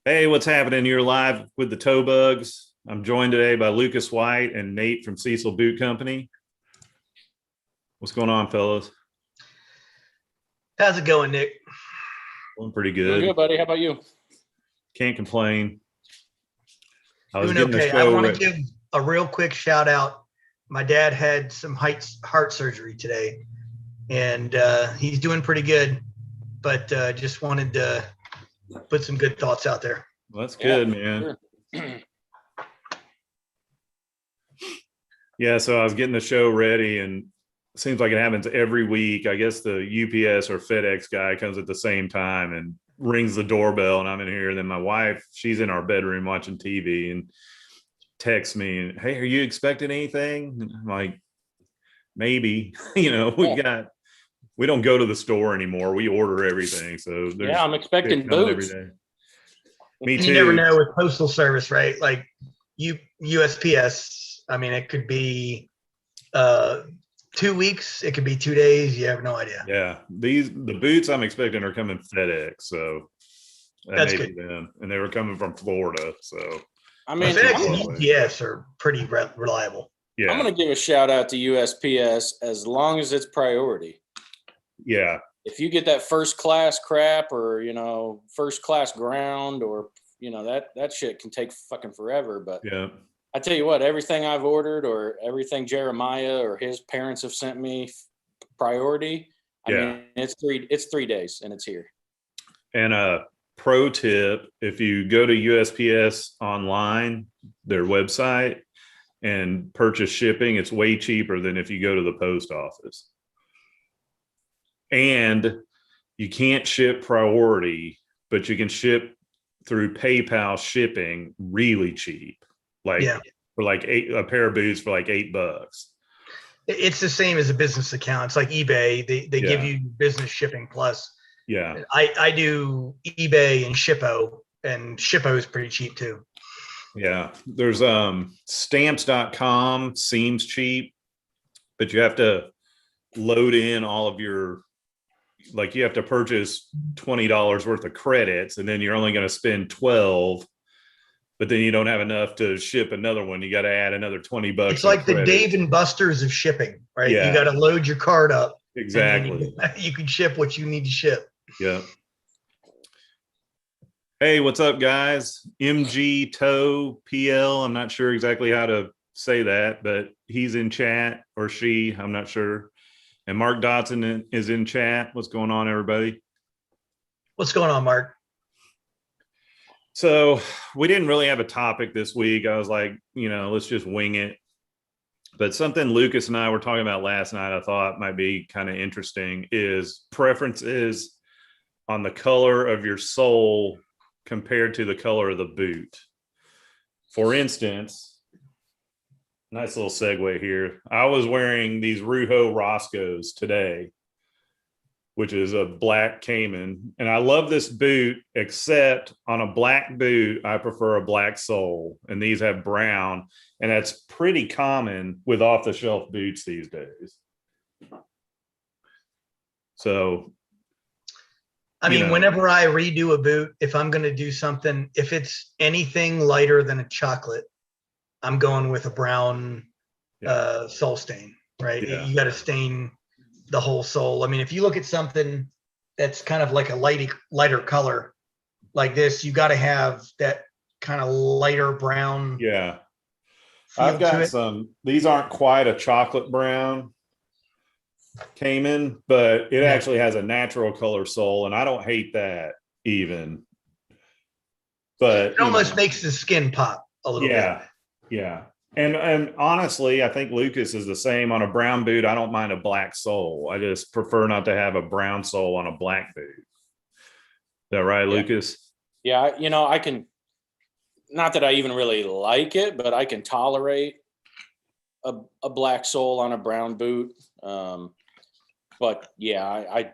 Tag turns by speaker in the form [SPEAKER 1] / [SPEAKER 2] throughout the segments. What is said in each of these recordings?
[SPEAKER 1] Hey, what's happening? You're live with the Toe Bugs. I'm joined today by Lucas White and Nate from Cecil Boot Company. What's going on, fellas?
[SPEAKER 2] How's it going, Nick?
[SPEAKER 1] Doing pretty
[SPEAKER 3] Doing
[SPEAKER 1] good.
[SPEAKER 3] good, buddy. How about you?
[SPEAKER 1] Can't complain. I was
[SPEAKER 2] Doing
[SPEAKER 1] getting the
[SPEAKER 2] okay. I
[SPEAKER 1] show
[SPEAKER 2] want to
[SPEAKER 1] ready.
[SPEAKER 2] give a real quick shout out. My dad had some heart surgery today, and he's doing pretty good. But just wanted to put some good thoughts out there.
[SPEAKER 1] Well, that's good, man.
[SPEAKER 3] Sure.
[SPEAKER 1] Yeah, so I was getting the show ready, and it seems like it happens every week. I guess the UPS or FedEx guy comes at the same time and rings the doorbell, and I'm in here. And then my wife, she's in our bedroom watching TV, and texts me, and hey, are you expecting anything? And I'm like, maybe. We don't go to the store anymore. We order everything. So there's
[SPEAKER 3] Yeah, I'm expecting
[SPEAKER 1] shit coming every
[SPEAKER 3] boots.
[SPEAKER 1] day. Me
[SPEAKER 2] And you never
[SPEAKER 1] too.
[SPEAKER 2] know with postal service, right? Like USPS. I mean, it could be 2 weeks. It could be 2 days. You have no idea.
[SPEAKER 1] Yeah. The boots I'm expecting are coming FedEx. So that
[SPEAKER 2] That's
[SPEAKER 1] may
[SPEAKER 2] good.
[SPEAKER 1] be them. And they were coming from Florida. So
[SPEAKER 3] I mean,
[SPEAKER 1] That's
[SPEAKER 2] FedEx
[SPEAKER 1] good.
[SPEAKER 2] and UPS are pretty reliable.
[SPEAKER 1] yeah.
[SPEAKER 3] I'm going to give a shout out to USPS as long as it's priority.
[SPEAKER 1] Yeah.
[SPEAKER 3] If you get that first class crap or, first class ground or, that shit can take fucking forever. But
[SPEAKER 1] Yeah.
[SPEAKER 3] I tell you what, everything I've ordered or everything Jeremiah or his parents have sent me priority. I
[SPEAKER 1] Yeah.
[SPEAKER 3] mean, it's 3 days and it's here.
[SPEAKER 1] And a pro tip, if you go to USPS online, their website, and purchase shipping, it's way cheaper than if you go to the post office. And you can't ship priority, but you can ship through PayPal shipping really cheap. Like
[SPEAKER 2] Yeah.
[SPEAKER 1] for like a pair of boots for like $8.
[SPEAKER 2] It's the same as a business account. It's like eBay. They give
[SPEAKER 1] Yeah.
[SPEAKER 2] you business shipping plus.
[SPEAKER 1] Yeah.
[SPEAKER 2] I do eBay and Shippo is pretty cheap too.
[SPEAKER 1] Yeah. There's stamps.com seems cheap, but you have to load in all of your, like you have to purchase $20 worth of credits, and then you're only going to spend 12, but then you don't have enough to ship another one. You got to add another $20.
[SPEAKER 2] It's like the
[SPEAKER 1] credits.
[SPEAKER 2] Dave and Buster's of shipping, right?
[SPEAKER 1] Yeah.
[SPEAKER 2] You got to load your card up.
[SPEAKER 1] Exactly.
[SPEAKER 2] You can ship what you need to ship.
[SPEAKER 1] Yeah. Hey, what's up, guys? MG Toe PL. I'm not sure exactly how to say that, but he's in chat, or she, I'm not sure. And Mark Dotson is in chat. What's going on, everybody?
[SPEAKER 2] What's going on, Mark?
[SPEAKER 1] So we didn't really have a topic this week. I was like, let's just wing it. But something Lucas and I were talking about last night, I thought might be kind of interesting, is preferences on the color of your sole compared to the color of the boot. For instance, nice little segue here. I was wearing these Ruho Roscoes today, which is a black Cayman. And I love this boot, except on a black boot, I prefer a black sole. And these have brown. And that's pretty common with off-the-shelf boots these days. So,
[SPEAKER 2] I mean, whenever I redo a boot, if I'm going to do something, if it's anything lighter than a chocolate, I'm going with a brown sole stain, right?
[SPEAKER 1] Yeah.
[SPEAKER 2] You got to stain the whole sole. I mean, if you look at something that's kind of like a lighter color like this, you got to have that kind of lighter brown.
[SPEAKER 1] Yeah. I've got some, these aren't quite a chocolate brown Cayman, but it actually has a natural color sole, and I don't hate that even. But
[SPEAKER 2] it almost makes the skin pop a little bit.
[SPEAKER 1] Yeah. And honestly, I think Lucas is the same on a brown boot. I don't mind a black sole. I just prefer not to have a brown sole on a black boot. Is that right, Lucas?
[SPEAKER 3] Yeah, I can, not that I even really like it, but I can tolerate a black sole on a brown boot. But yeah, I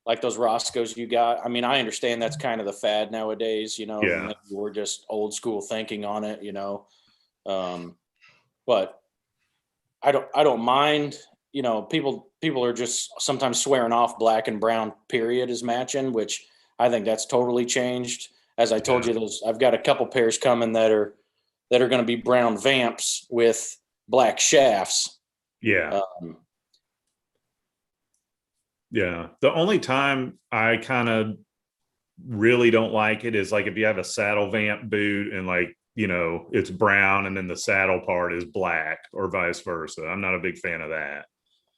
[SPEAKER 3] like those Roscoes you got. I mean, I understand that's kind of the fad nowadays, maybe we're just old school thinking on it, but I don't mind, people are just sometimes swearing off black and brown period as matching, which I think that's totally changed as I told you, I've got a couple pairs coming that are going to be brown vamps with black shafts.
[SPEAKER 1] Yeah. Yeah. The only time I kind of really don't like it is like if you have a saddle vamp boot and like, you know, it's brown and then the saddle part is black or vice versa. I'm not a big fan of that.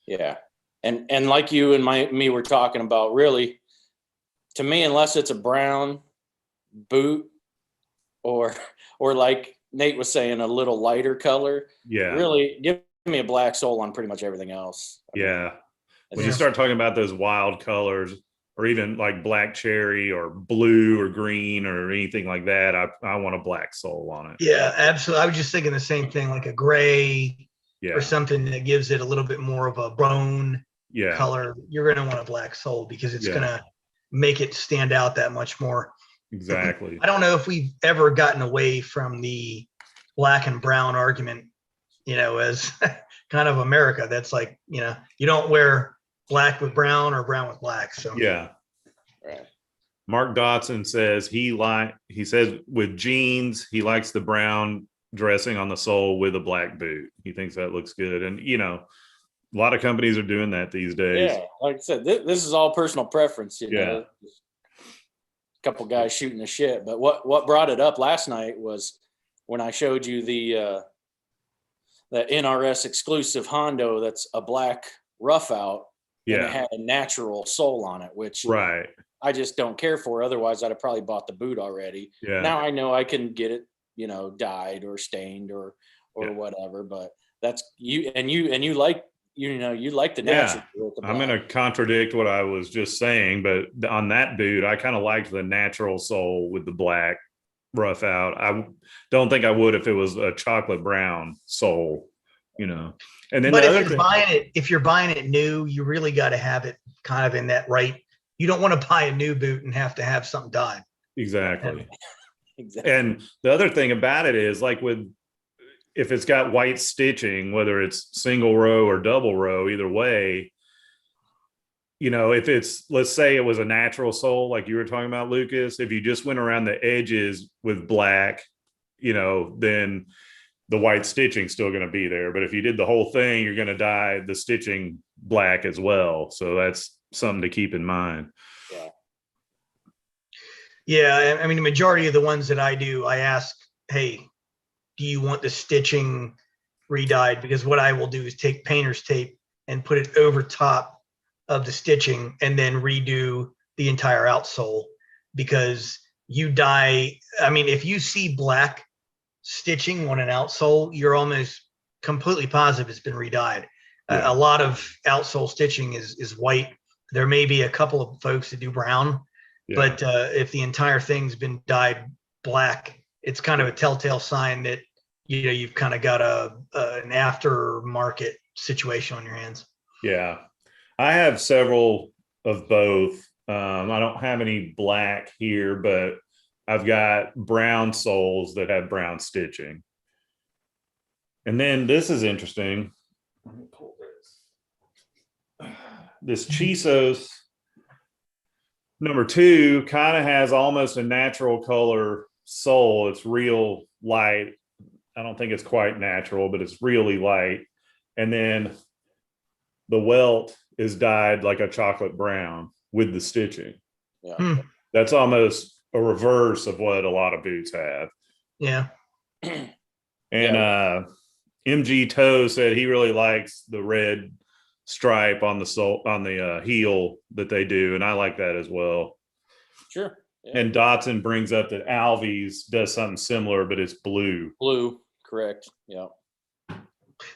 [SPEAKER 3] Yeah. And like you and me were talking about, really, to me, unless it's a brown boot or like Nate was saying, a little lighter color,
[SPEAKER 1] Yeah.
[SPEAKER 3] really give me a black sole on pretty much everything else.
[SPEAKER 1] Yeah. When you start talking about those wild colors, or even like black cherry or blue or green or anything like that, I want a black sole on it.
[SPEAKER 2] Yeah, absolutely. I was just thinking the same thing, like a gray
[SPEAKER 1] Yeah.
[SPEAKER 2] or something that gives it a little bit more of a bone
[SPEAKER 1] Yeah.
[SPEAKER 2] color. You're going to want a black sole because it's going to make it stand out that much more.
[SPEAKER 1] Exactly.
[SPEAKER 2] I don't know if we've ever gotten away from the black and brown argument, you know, as kind of America. That's like, you know, you don't wear black with brown or brown with black. So
[SPEAKER 1] Yeah.
[SPEAKER 3] Right.
[SPEAKER 1] Mark Dotson says he says with jeans, he likes the brown dressing on the sole with a black boot. He thinks that looks good. And, you know, a lot of companies are doing that these days.
[SPEAKER 3] Yeah. Like I said, this is all personal preference, you know. A couple guys shooting the shit. But what brought it up last night was when I showed you the NRS exclusive Hondo that's a black rough out.
[SPEAKER 1] Yeah.
[SPEAKER 3] And it had a natural sole on it, which I just don't care for. Otherwise, I'd have probably bought the boot already.
[SPEAKER 1] Yeah.
[SPEAKER 3] Now I know I can get it, you know, dyed or stained or whatever. But that's you like, you know, you like the natural.
[SPEAKER 1] Yeah. I'm going to contradict what I was just saying, but on that boot, I kind of liked the natural sole with the black rough out. I don't think I would if it was a chocolate brown sole, you know. And then
[SPEAKER 2] but if you're buying it new, you really got to have it kind of in that right. You don't want to buy a new boot and have to have something dyed.
[SPEAKER 1] Exactly.
[SPEAKER 3] Exactly.
[SPEAKER 1] And the other thing about it is like if it's got white stitching, whether it's single row or double row, either way, you know, if it's, let's say it was a natural sole, like you were talking about, Lucas, if you just went around the edges with black, you know, then the white stitching still going to be there. But if you did the whole thing, you're going to dye the stitching black as well. So that's something to keep in mind.
[SPEAKER 2] Yeah. I mean, the majority of the ones that I do, I ask, hey, do you want the stitching re-dyed? Because what I will do is take painter's tape and put it over top of the stitching and then redo the entire outsole. Because you dye, I mean, if you see black stitching on an outsole, you're almost completely positive it's been re-dyed. A lot of outsole stitching is white. There may be a couple of folks that do brown, but if the entire thing's been dyed black, it's kind of a telltale sign that, you know, you've kind of got an aftermarket situation on your hands.
[SPEAKER 1] Yeah. I have several of both. I don't have any black here, but I've got brown soles that have brown stitching. And then this is interesting. Let me pull this Chisos #2 kind of has almost a natural color sole. It's real light. I don't think it's quite natural, but it's really light. And then the welt is dyed like a chocolate brown with the stitching.
[SPEAKER 3] Yeah.
[SPEAKER 1] That's almost a reverse of what a lot of boots have.
[SPEAKER 2] Yeah.
[SPEAKER 1] And MG Toe said he really likes the red stripe on the sole, on the heel that they do, and I like that as well.
[SPEAKER 3] Sure. Yeah.
[SPEAKER 1] And Dotson brings up that Alvy's does something similar, but it's blue.
[SPEAKER 3] Blue, correct. Yeah.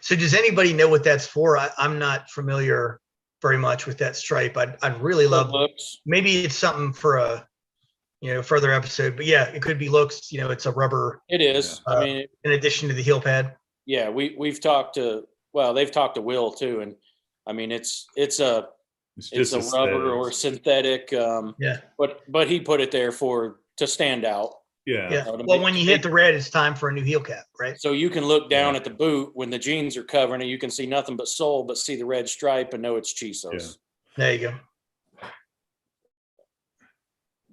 [SPEAKER 2] So does anybody know what that's for? I'm not familiar very much with that stripe. I'd really love, maybe it's something for a, you know, further episode, but yeah, it could be looks, you know, it's a rubber.
[SPEAKER 3] It is. I mean,
[SPEAKER 2] in addition to the heel pad.
[SPEAKER 3] Yeah. We've talked to, well, they've talked to Will too. And I mean, it's a rubber or synthetic. But he put it there to stand out.
[SPEAKER 1] Yeah.
[SPEAKER 2] Well, when you hit the red, it's time for a new heel cap, right?
[SPEAKER 3] So you can look down at the boot when the jeans are covering it. You can see nothing but sole, but see the red stripe and know it's Chisos.
[SPEAKER 2] There you go.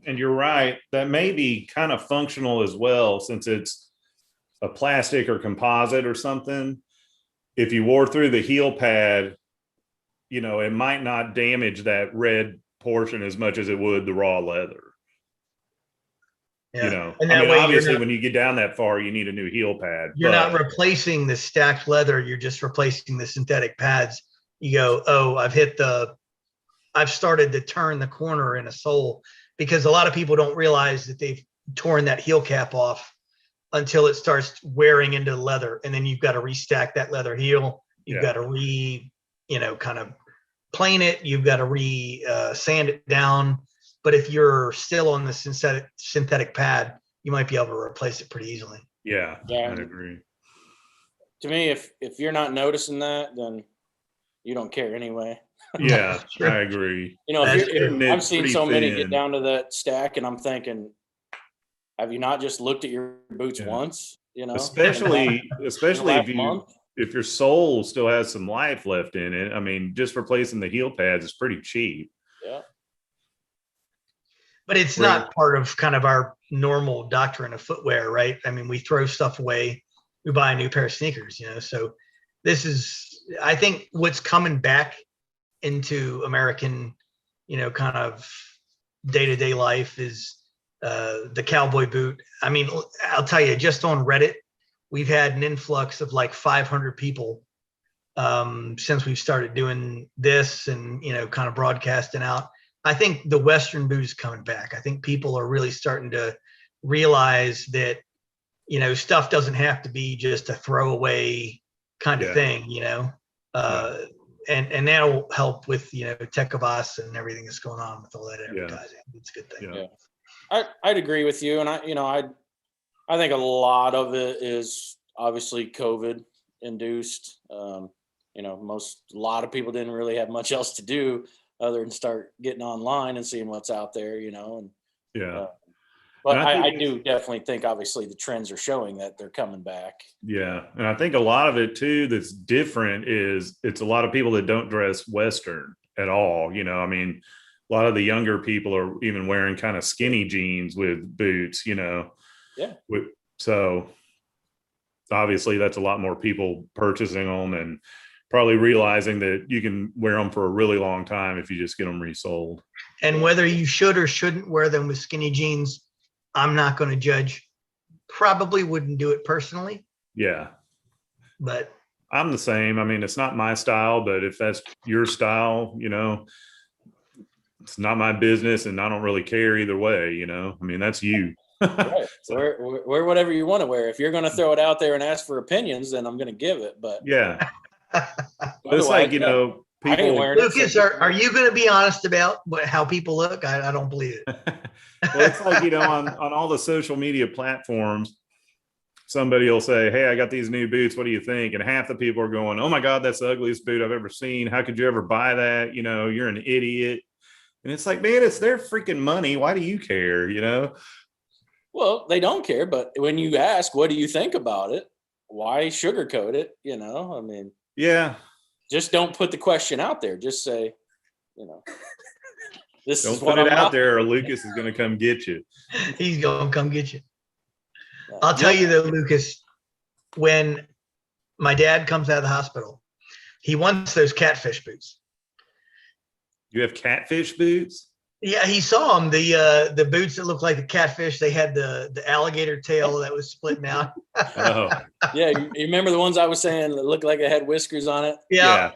[SPEAKER 1] And you're right. That may be kind of functional as well, since it's a plastic or composite or something. If you wore through the heel pad, it might not damage that red portion as much as it would the raw leather.
[SPEAKER 2] Yeah.
[SPEAKER 1] And
[SPEAKER 2] that way
[SPEAKER 1] obviously when you get down that far, you need a new heel pad.
[SPEAKER 2] You're not replacing the stacked leather. You're just replacing the synthetic pads. You go, oh, I've started to turn the corner in a sole, because a lot of people don't realize that they've torn that heel cap off until it starts wearing into the leather. And then you've got to restack that leather heel. You've got to kind of plane it. You've got to sand it down. But if you're still on the synthetic pad, you might be able to replace it pretty easily.
[SPEAKER 1] Yeah, I agree.
[SPEAKER 3] To me, if you're not noticing that, then you don't care anyway.
[SPEAKER 1] Yeah, I agree.
[SPEAKER 3] I've seen so many get down to that stack, and I'm thinking, have you not just looked at your boots once?
[SPEAKER 1] Especially if your sole still has some life left in it. I mean, just replacing the heel pads is pretty cheap.
[SPEAKER 3] Yeah.
[SPEAKER 2] But it's not part of kind of our normal doctrine of footwear, right? I mean, we throw stuff away, we buy a new pair of sneakers, so this is, I think, what's coming back into American, kind of day-to-day life is the cowboy boot. I mean, I'll tell you, just on Reddit, we've had an influx of like 500 people since we've started doing this and, kind of broadcasting out. I think the Western boot is coming back. I think people are really starting to realize that, stuff doesn't have to be just a throwaway kind of thing, and that'll help with, Tecovas and everything that's going on with all that advertising. It's a good thing.
[SPEAKER 3] Yeah. I'd agree with you. And I think a lot of it is obviously COVID induced. A lot of people didn't really have much else to do other than start getting online and seeing what's out there, but I do definitely think obviously the trends are showing that they're coming back.
[SPEAKER 1] Yeah. And I think a lot of it too that's different is it's a lot of people that don't dress Western at all. I mean, a lot of the younger people are even wearing kind of skinny jeans with boots,
[SPEAKER 3] Yeah.
[SPEAKER 1] So obviously that's a lot more people purchasing them and probably realizing that you can wear them for a really long time if you just get them resold.
[SPEAKER 2] And whether you should or shouldn't wear them with skinny jeans, I'm not going to judge. Probably wouldn't do it personally.
[SPEAKER 1] Yeah.
[SPEAKER 2] But
[SPEAKER 1] I'm the same. I mean, it's not my style, but if that's your style, it's not my business and I don't really care either way, I mean, that's you.
[SPEAKER 3] Right. So, wear whatever you want to wear. If you're going to throw it out there and ask for opinions, then I'm going to give it. But
[SPEAKER 1] yeah. It's like, people.
[SPEAKER 2] Lucas, are you going to be honest about how people look? I don't believe it.
[SPEAKER 1] Well, it's like, on all the social media platforms, somebody will say, hey, I got these new boots. What do you think? And half the people are going, oh my God, that's the ugliest boot I've ever seen. How could you ever buy that? You're an idiot. And it's like, man, it's their freaking money. Why do you care?
[SPEAKER 3] Well, they don't care. But when you ask, what do you think about it? Why sugarcoat it? I mean,
[SPEAKER 1] yeah.
[SPEAKER 3] Just don't put the question out there. Just say, this
[SPEAKER 1] don't
[SPEAKER 3] is
[SPEAKER 1] put it out there or Lucas is going to come get you.
[SPEAKER 2] He's going to come get you. I'll tell you though, Lucas, when my dad comes out of the hospital, he wants those catfish boots.
[SPEAKER 1] You have catfish boots?
[SPEAKER 2] Yeah, he saw them. The boots that looked like the catfish. They had the alligator tail that was splitting out.
[SPEAKER 1] Oh.
[SPEAKER 3] Yeah, you remember the ones I was saying that looked like it had whiskers on it?
[SPEAKER 1] Yeah.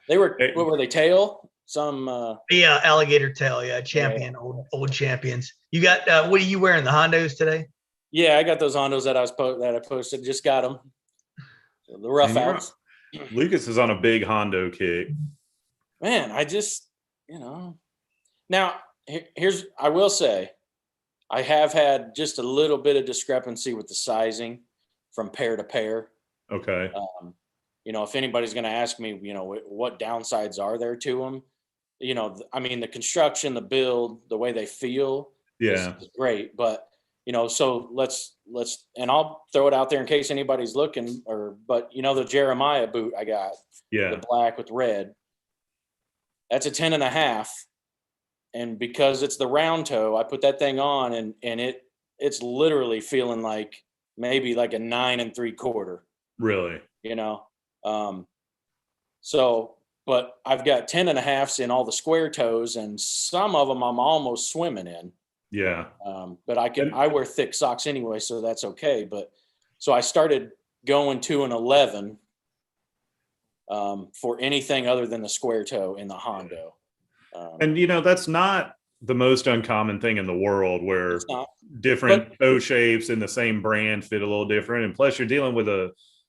[SPEAKER 3] They were, what were they, tail? Some
[SPEAKER 2] alligator tail. Yeah, champion, old champions. You got what are you wearing? The Hondos today?
[SPEAKER 3] Yeah, I got those Hondos that I posted. Just got them. The rough outs.
[SPEAKER 1] Lucas is on a big Hondo kick.
[SPEAKER 3] Man, I just, now I will say, I have had just a little bit of discrepancy with the sizing from pair to pair.
[SPEAKER 1] Okay.
[SPEAKER 3] If anybody's going to ask me, what downsides are there to them? I mean, the construction, the build, the way they feel is great. But, so let's, and I'll throw it out there in case anybody's looking but the Jeremiah boot I got, the black with red, that's a 10.5. and because it's the round toe, I put that thing on, and it's literally feeling like maybe like a 9 3/4.
[SPEAKER 1] Really?
[SPEAKER 3] You know, so but I've got 10.5s in all the square toes, and some of them I'm almost swimming in.
[SPEAKER 1] Yeah.
[SPEAKER 3] But I wear thick socks anyway, so that's okay. But so I started going to an 11 for anything other than the square toe in the Hondo.
[SPEAKER 1] And that's not the most uncommon thing in the world, where
[SPEAKER 3] It's not,
[SPEAKER 1] different toe shapes in the same brand fit a little different. And plus, you're dealing with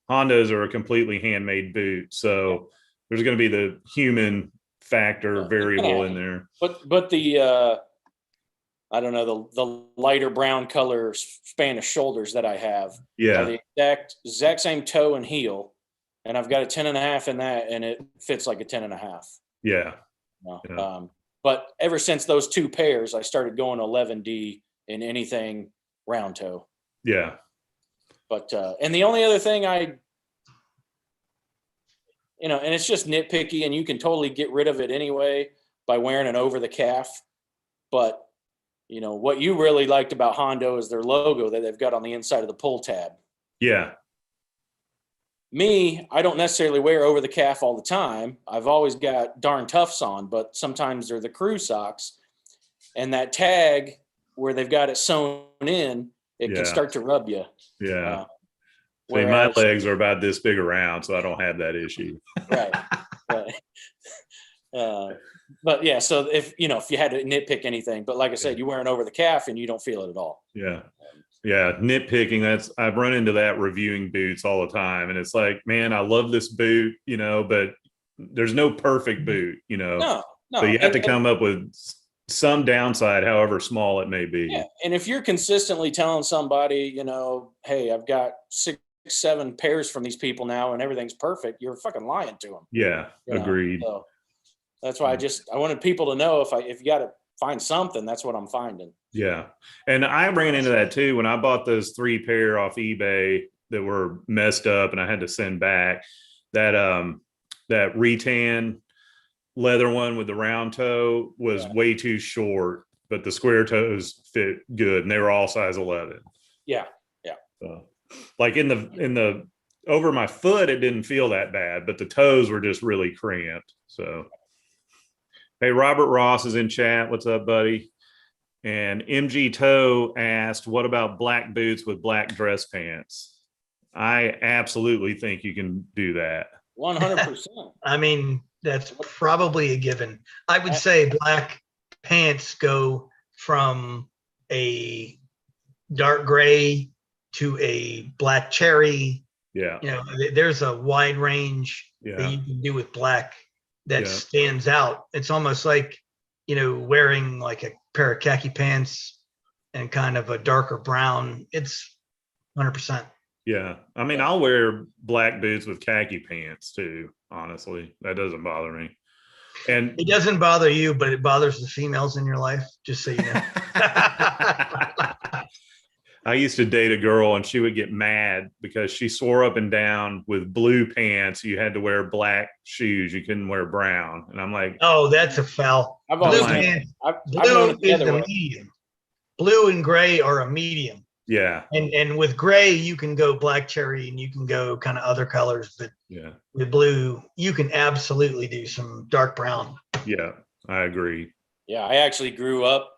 [SPEAKER 1] Hondas are a completely handmade boot, so there's going to be the human factor variable in there.
[SPEAKER 3] But the I don't know, the lighter brown color Spanish shoulders that I have are the exact same toe and heel, and I've got a 10.5 in that, and it fits like a 10.5.
[SPEAKER 1] Yeah.
[SPEAKER 3] But ever since those two pairs, I started going 11D in anything round toe.
[SPEAKER 1] Yeah.
[SPEAKER 3] But and the only other thing and it's just nitpicky, and you can totally get rid of it anyway by wearing an over the calf. But what you really liked about Hondo is their logo that they've got on the inside of the pull tab.
[SPEAKER 1] Yeah.
[SPEAKER 3] Me, I don't necessarily wear over the calf all the time. I've always got Darn Toughs on, but sometimes they're the crew socks, and that tag where they've got it sewn in, it can start to rub you.
[SPEAKER 1] Yeah. My legs are about this big around, so I don't have that issue.
[SPEAKER 3] Right. But yeah, so if you had to nitpick anything, but like I said, you wear it over the calf and you don't feel it at all.
[SPEAKER 1] Yeah. Yeah. Nitpicking, I've run into that reviewing boots all the time. And it's like, man, I love this boot, but there's no perfect boot,
[SPEAKER 3] No.
[SPEAKER 1] So you have to come up with some downside, however small it may be.
[SPEAKER 3] Yeah. And if you're consistently telling somebody, hey, I've got 6-7 pairs from these people now and everything's perfect, you're fucking lying to them.
[SPEAKER 1] Yeah. Agreed.
[SPEAKER 3] So that's why I wanted people to know if you got to find something, that's what I'm finding.
[SPEAKER 1] Yeah. And I ran into that too when I bought those 3 pair off eBay that were messed up and I had to send back. That Retan leather one with the round toe was way too short, but the square toes fit good, and they were all size 11.
[SPEAKER 3] Yeah.
[SPEAKER 1] So, like in the over my foot, it didn't feel that bad, but the toes were just really cramped. So, hey, Robert Ross is in chat. What's up, buddy? And MG Toe asked, what about black boots with black dress pants? I absolutely think you can do that.
[SPEAKER 3] 100%.
[SPEAKER 2] I mean, that's probably a given. I would say black pants go from a dark gray to a black cherry.
[SPEAKER 1] Yeah.
[SPEAKER 2] There's a wide range that you can do with black that stands out. It's almost like, wearing like a pair of khaki pants and kind of a darker brown. It's 100%.
[SPEAKER 1] Yeah. I mean, I'll wear black boots with khaki pants too. Honestly, that doesn't bother me. And
[SPEAKER 2] it doesn't bother you, but it bothers the females in your life, just so you know.
[SPEAKER 1] I used to date a girl and she would get mad because she swore up and down with blue pants you had to wear black shoes. You couldn't wear brown. And I'm like,
[SPEAKER 2] oh, that's a foul. Blue is the medium. Blue and gray are a medium.
[SPEAKER 1] Yeah.
[SPEAKER 2] And with gray, you can go black cherry and you can go kind of other colors. But with blue, you can absolutely do some dark brown.
[SPEAKER 1] Yeah, I agree.
[SPEAKER 3] Yeah, I actually grew up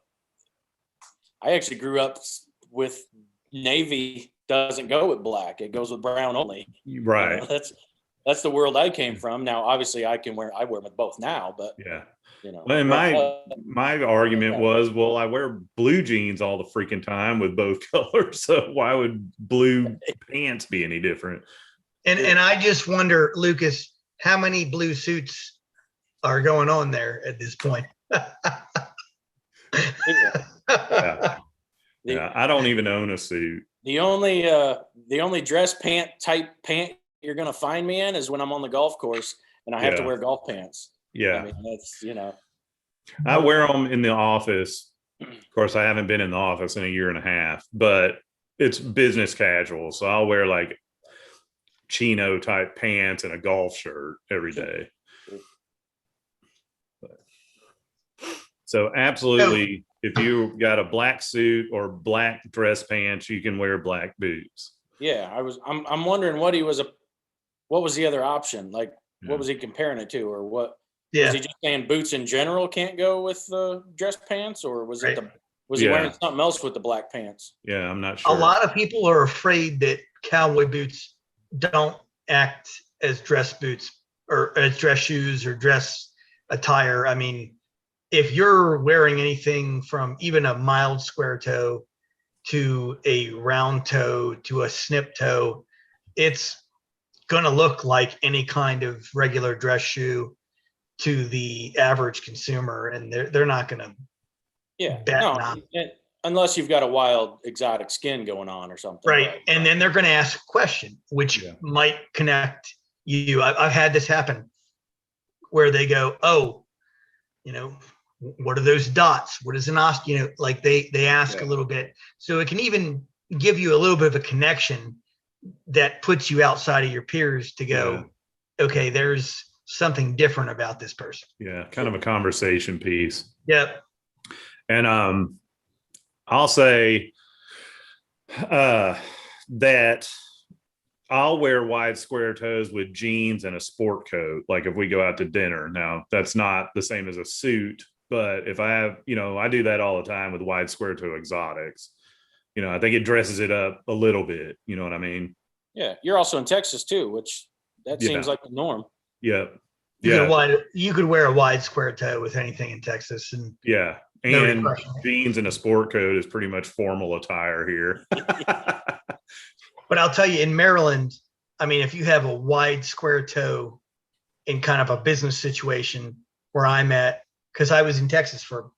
[SPEAKER 3] with navy doesn't go with black. It goes with brown only.
[SPEAKER 1] Right.
[SPEAKER 3] That's the world I came from. Now, obviously I wear them both now, but
[SPEAKER 1] And my argument was, well, I wear blue jeans all the freaking time with both colors. So why would blue pants be any different?
[SPEAKER 2] And I just wonder, Lucas, how many blue suits are going on there at this point?
[SPEAKER 1] I don't even own a suit.
[SPEAKER 3] The only dress pant type pant you're gonna find me in is when I'm on the golf course and I have to wear golf pants.
[SPEAKER 1] Yeah,
[SPEAKER 3] I mean, that's
[SPEAKER 1] I wear them in the office. Of course, I haven't been in the office in a year and a half, but it's business casual, so I'll wear like chino type pants and a golf shirt every day. So absolutely, if you got a black suit or black dress pants, you can wear black boots.
[SPEAKER 3] Yeah, I'm wondering what was the other option? Like,
[SPEAKER 1] Yeah.
[SPEAKER 3] what was he comparing it to, or what?
[SPEAKER 2] Yeah.
[SPEAKER 3] Was he just saying boots in general can't go with the dress pants, or was it
[SPEAKER 2] Right.
[SPEAKER 3] was he
[SPEAKER 1] Yeah.
[SPEAKER 3] wearing something else with the black pants?
[SPEAKER 1] Yeah, I'm not
[SPEAKER 2] A
[SPEAKER 1] sure.
[SPEAKER 2] lot of people are afraid that cowboy boots don't act as dress boots or as dress shoes or dress attire. I mean, if you're wearing anything from even a mild square toe to a round toe to a snip toe, it's going to look like any kind of regular dress shoe to the average consumer, and they're not going to
[SPEAKER 3] Yeah,
[SPEAKER 2] bat
[SPEAKER 3] no,
[SPEAKER 2] an eye.
[SPEAKER 3] unless you've got a wild exotic skin going on or something.
[SPEAKER 2] Right. And then they're going to ask a question, which
[SPEAKER 1] Yeah.
[SPEAKER 2] might connect you. I've had this happen where they go, oh, what are those dots? What is an like they ask
[SPEAKER 1] Yeah.
[SPEAKER 2] a little bit. So it can even give you a little bit of a connection that puts you outside of your peers to go, okay, there's something different about this person.
[SPEAKER 1] Yeah, kind of a conversation piece.
[SPEAKER 2] Yep.
[SPEAKER 1] And I'll say that I'll wear wide square toes with jeans and a sport coat. Like if we go out to dinner. Now, that's not the same as a suit, but if I have, I do that all the time with wide square toe exotics. I think it dresses it up a little bit. You know what I mean?
[SPEAKER 3] Yeah, you're also in Texas too, which that
[SPEAKER 1] Yeah.
[SPEAKER 3] seems like the norm.
[SPEAKER 1] Yep.
[SPEAKER 2] You could wear a wide square toe with anything in Texas, and
[SPEAKER 1] Yeah.
[SPEAKER 2] nobody
[SPEAKER 1] And
[SPEAKER 2] questions it.
[SPEAKER 1] jeans and a sport coat is pretty much formal attire here.
[SPEAKER 2] But I'll tell you, in Maryland, I mean, if you have a wide square toe in kind of a business situation where I'm at, because I was in Texas for a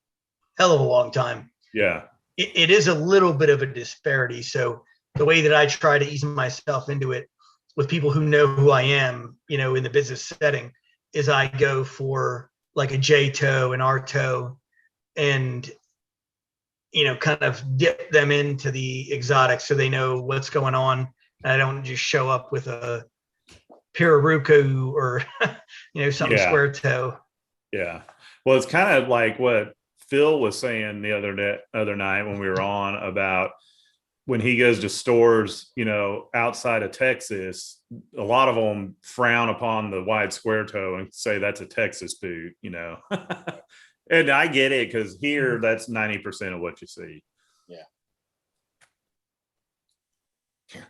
[SPEAKER 2] hell of a long time,
[SPEAKER 1] Yeah.
[SPEAKER 2] it is a little bit of a disparity. So the way that I try to ease myself into it with people who know who I am, in the business setting, is I go for like a J toe, an R toe, and kind of dip them into the exotic so they know what's going on. And I don't just show up with a Pirarucu or, something
[SPEAKER 1] Yeah.
[SPEAKER 2] square toe.
[SPEAKER 1] Yeah. Well, it's kind of like what Phil was saying the other night when we were on about when he goes to stores, outside of Texas, a lot of them frown upon the wide square toe and say that's a Texas boot, And I get it because here that's 90% of what you see.
[SPEAKER 3] Yeah.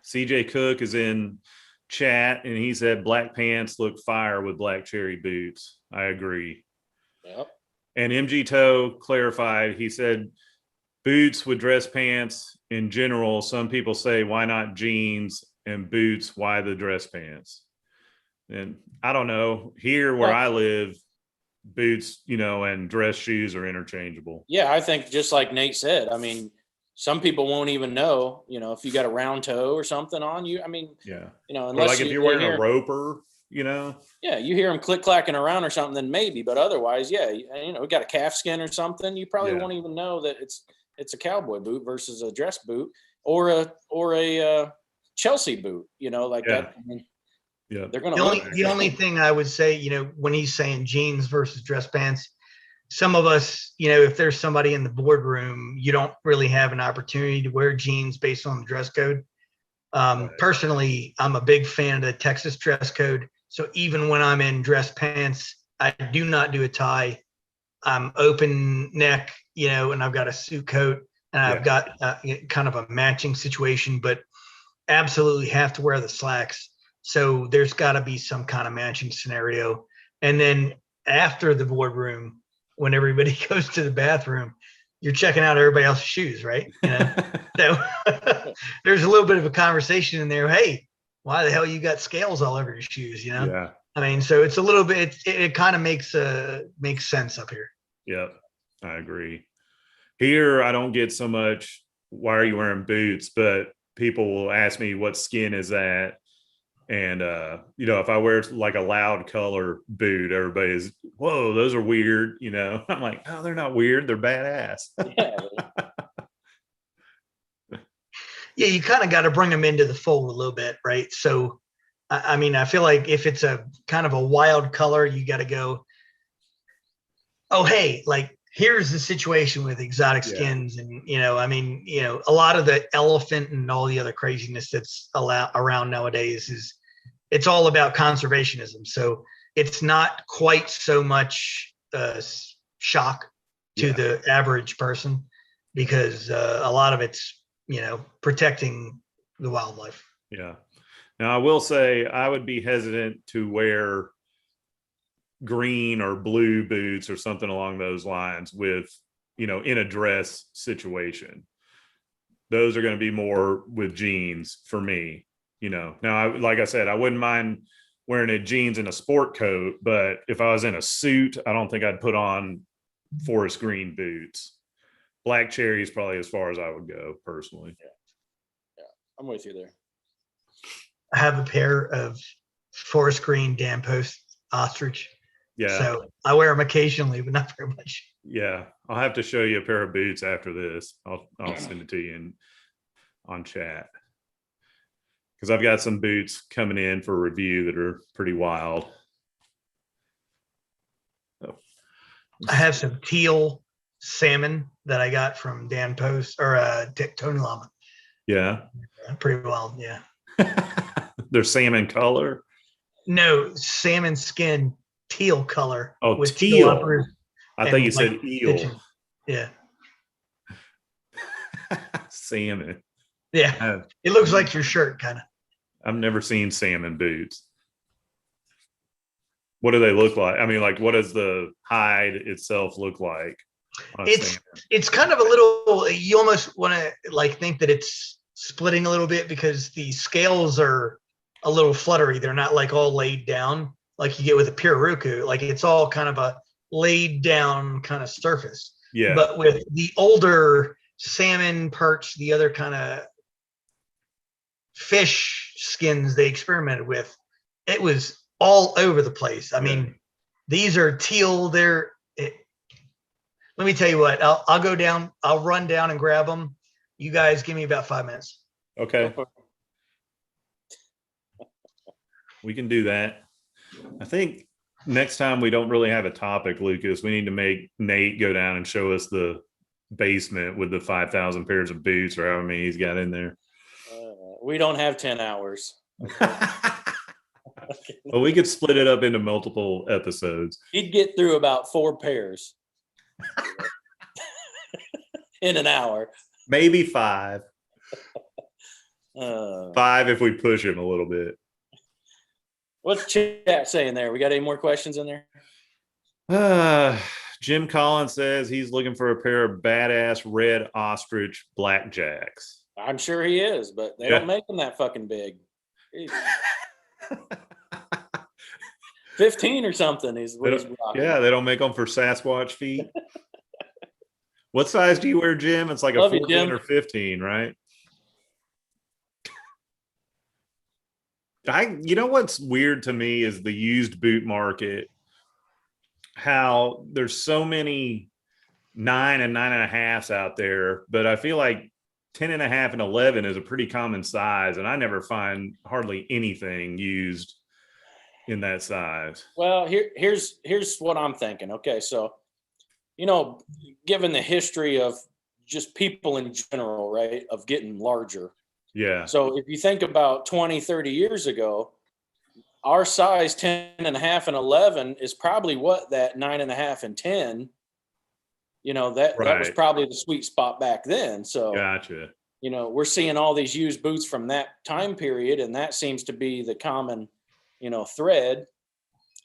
[SPEAKER 1] CJ Cook is in chat and he said black pants look fire with black cherry boots. I agree.
[SPEAKER 3] Yep.
[SPEAKER 1] And MG Toe clarified, he said boots with dress pants in general. Some people say, why not jeans and boots? Why the dress pants? And I don't know. Here where I live, boots, and dress shoes are interchangeable.
[SPEAKER 3] Yeah, I think just like Nate said, I mean, some people won't even know, if you got a round toe or something on you. I mean,
[SPEAKER 1] Yeah.
[SPEAKER 3] unless
[SPEAKER 1] like if you're wearing a roper,
[SPEAKER 3] Yeah, you hear them click clacking around or something, then maybe. But otherwise, yeah, we got a calf skin or something. You probably won't even know that it's a cowboy boot versus a dress boot or a Chelsea boot. Like that. I mean,
[SPEAKER 1] yeah,
[SPEAKER 3] they're gonna.
[SPEAKER 2] The only thing I would say, when he's saying jeans versus dress pants, some of us, if there's somebody in the boardroom, you don't really have an opportunity to wear jeans based on the dress code. Personally, I'm a big fan of the Texas dress code. So even when I'm in dress pants, I do not do a tie. I'm open neck, and I've got a suit coat and I've got kind of a matching situation, but absolutely have to wear the slacks. So there's got to be some kind of matching scenario. And then after the boardroom, when everybody goes to the bathroom, you're checking out everybody else's shoes, right? So there's a little bit of a conversation in there. Hey, why the hell you got scales all over your shoes?
[SPEAKER 1] Yeah.
[SPEAKER 2] I mean, so it's a little bit. It kind of makes sense up here.
[SPEAKER 1] Yep, I agree. Here, I don't get so much. Why are you wearing boots? But people will ask me what skin is that, and if I wear like a loud color boot, everybody's, whoa, those are weird. I'm like, oh, they're not weird. They're badass.
[SPEAKER 3] Yeah.
[SPEAKER 2] Yeah, you kind of got to bring them into the fold a little bit, right? So, I mean, I feel like if it's a kind of a wild color, you got to go, oh, hey, like here's the situation with exotic
[SPEAKER 1] Yeah.
[SPEAKER 2] skins, and I mean, a lot of the elephant and all the other craziness that's around nowadays is it's all about conservationism. So it's not quite so much shock to
[SPEAKER 1] Yeah.
[SPEAKER 2] the average person because a lot of it's protecting the wildlife.
[SPEAKER 1] Yeah. Now I will say I would be hesitant to wear green or blue boots or something along those lines with, in a dress situation. Those are going to be more with jeans for me, Now, like I said, I wouldn't mind wearing a jeans and a sport coat, but if I was in a suit, I don't think I'd put on forest green boots. Black cherry is probably as far as I would go personally.
[SPEAKER 3] Yeah, I'm with you there.
[SPEAKER 2] I have a pair of forest green Dan Post ostrich.
[SPEAKER 1] Yeah.
[SPEAKER 2] So I wear them occasionally, but not very much.
[SPEAKER 1] Yeah. I'll have to show you a pair of boots after this. I'll send it to you on chat. Because I've got some boots coming in for review that are pretty wild. Oh.
[SPEAKER 2] I have some teal salmon that I got from Dan Post or Tony Lama.
[SPEAKER 1] Yeah.
[SPEAKER 2] Pretty wild. Yeah.
[SPEAKER 1] They're salmon color.
[SPEAKER 2] No, salmon skin, teal color.
[SPEAKER 1] Oh,
[SPEAKER 2] with
[SPEAKER 1] teal.
[SPEAKER 2] uppers
[SPEAKER 1] I thought you said eel.
[SPEAKER 2] stitching. Yeah.
[SPEAKER 1] Salmon.
[SPEAKER 2] Yeah. It looks like your shirt, kind of.
[SPEAKER 1] I've never seen salmon boots. What do they look like? I mean, like, what does the hide itself look like?
[SPEAKER 2] It's kind of a little, you almost want to think that it's splitting a little bit because the scales are a little fluttery. They're not all laid down like you get with a Pirarucu. It's all kind of a laid down kind of surface.
[SPEAKER 1] Yeah.
[SPEAKER 2] But with the older salmon, perch, the other kind of fish skins they experimented with, it was all over the place. I mean, these are teal. Let me tell you what, I'll go down, I'll run down and grab them. You guys give me about 5 minutes.
[SPEAKER 1] Okay. We can do that. I think next time we don't really have a topic, Lucas. We need to make Nate go down and show us the basement with the 5,000 pairs of boots or however many he's got in there.
[SPEAKER 3] We don't have 10 hours.
[SPEAKER 1] Well, we could split it up into multiple episodes.
[SPEAKER 3] He'd get through about 4 pairs in an hour.
[SPEAKER 1] Maybe 5.
[SPEAKER 3] 5
[SPEAKER 1] if we push him a little bit.
[SPEAKER 3] What's chat saying there? We got any more questions in there?
[SPEAKER 1] Jim Collins says he's looking for a pair of badass red ostrich blackjacks.
[SPEAKER 3] I'm sure he is, but they don't make them that fucking big. 15 or something is what he's rocking.
[SPEAKER 1] Yeah, they don't make them for Sasquatch feet. What size do you wear, Jim? It's like
[SPEAKER 3] Love
[SPEAKER 1] a
[SPEAKER 3] you,
[SPEAKER 1] 14
[SPEAKER 3] Jim.
[SPEAKER 1] or 15, right? You know what's weird to me is the used boot market. How there's so many 9 and 9.5s out there, but I feel like 10.5 and 11 is a pretty common size, and I never find hardly anything used in that size.
[SPEAKER 3] Well, here's what I'm thinking. Okay, so given the history of just people in general, right, of getting larger.
[SPEAKER 1] Yeah.
[SPEAKER 3] So if you think about 20, 30 years ago, our size 10.5 and 11 is probably what that 9.5 and 10. That was probably the sweet spot back then. So
[SPEAKER 1] gotcha.
[SPEAKER 3] We're seeing all these used boots from that time period, and that seems to be the common, thread.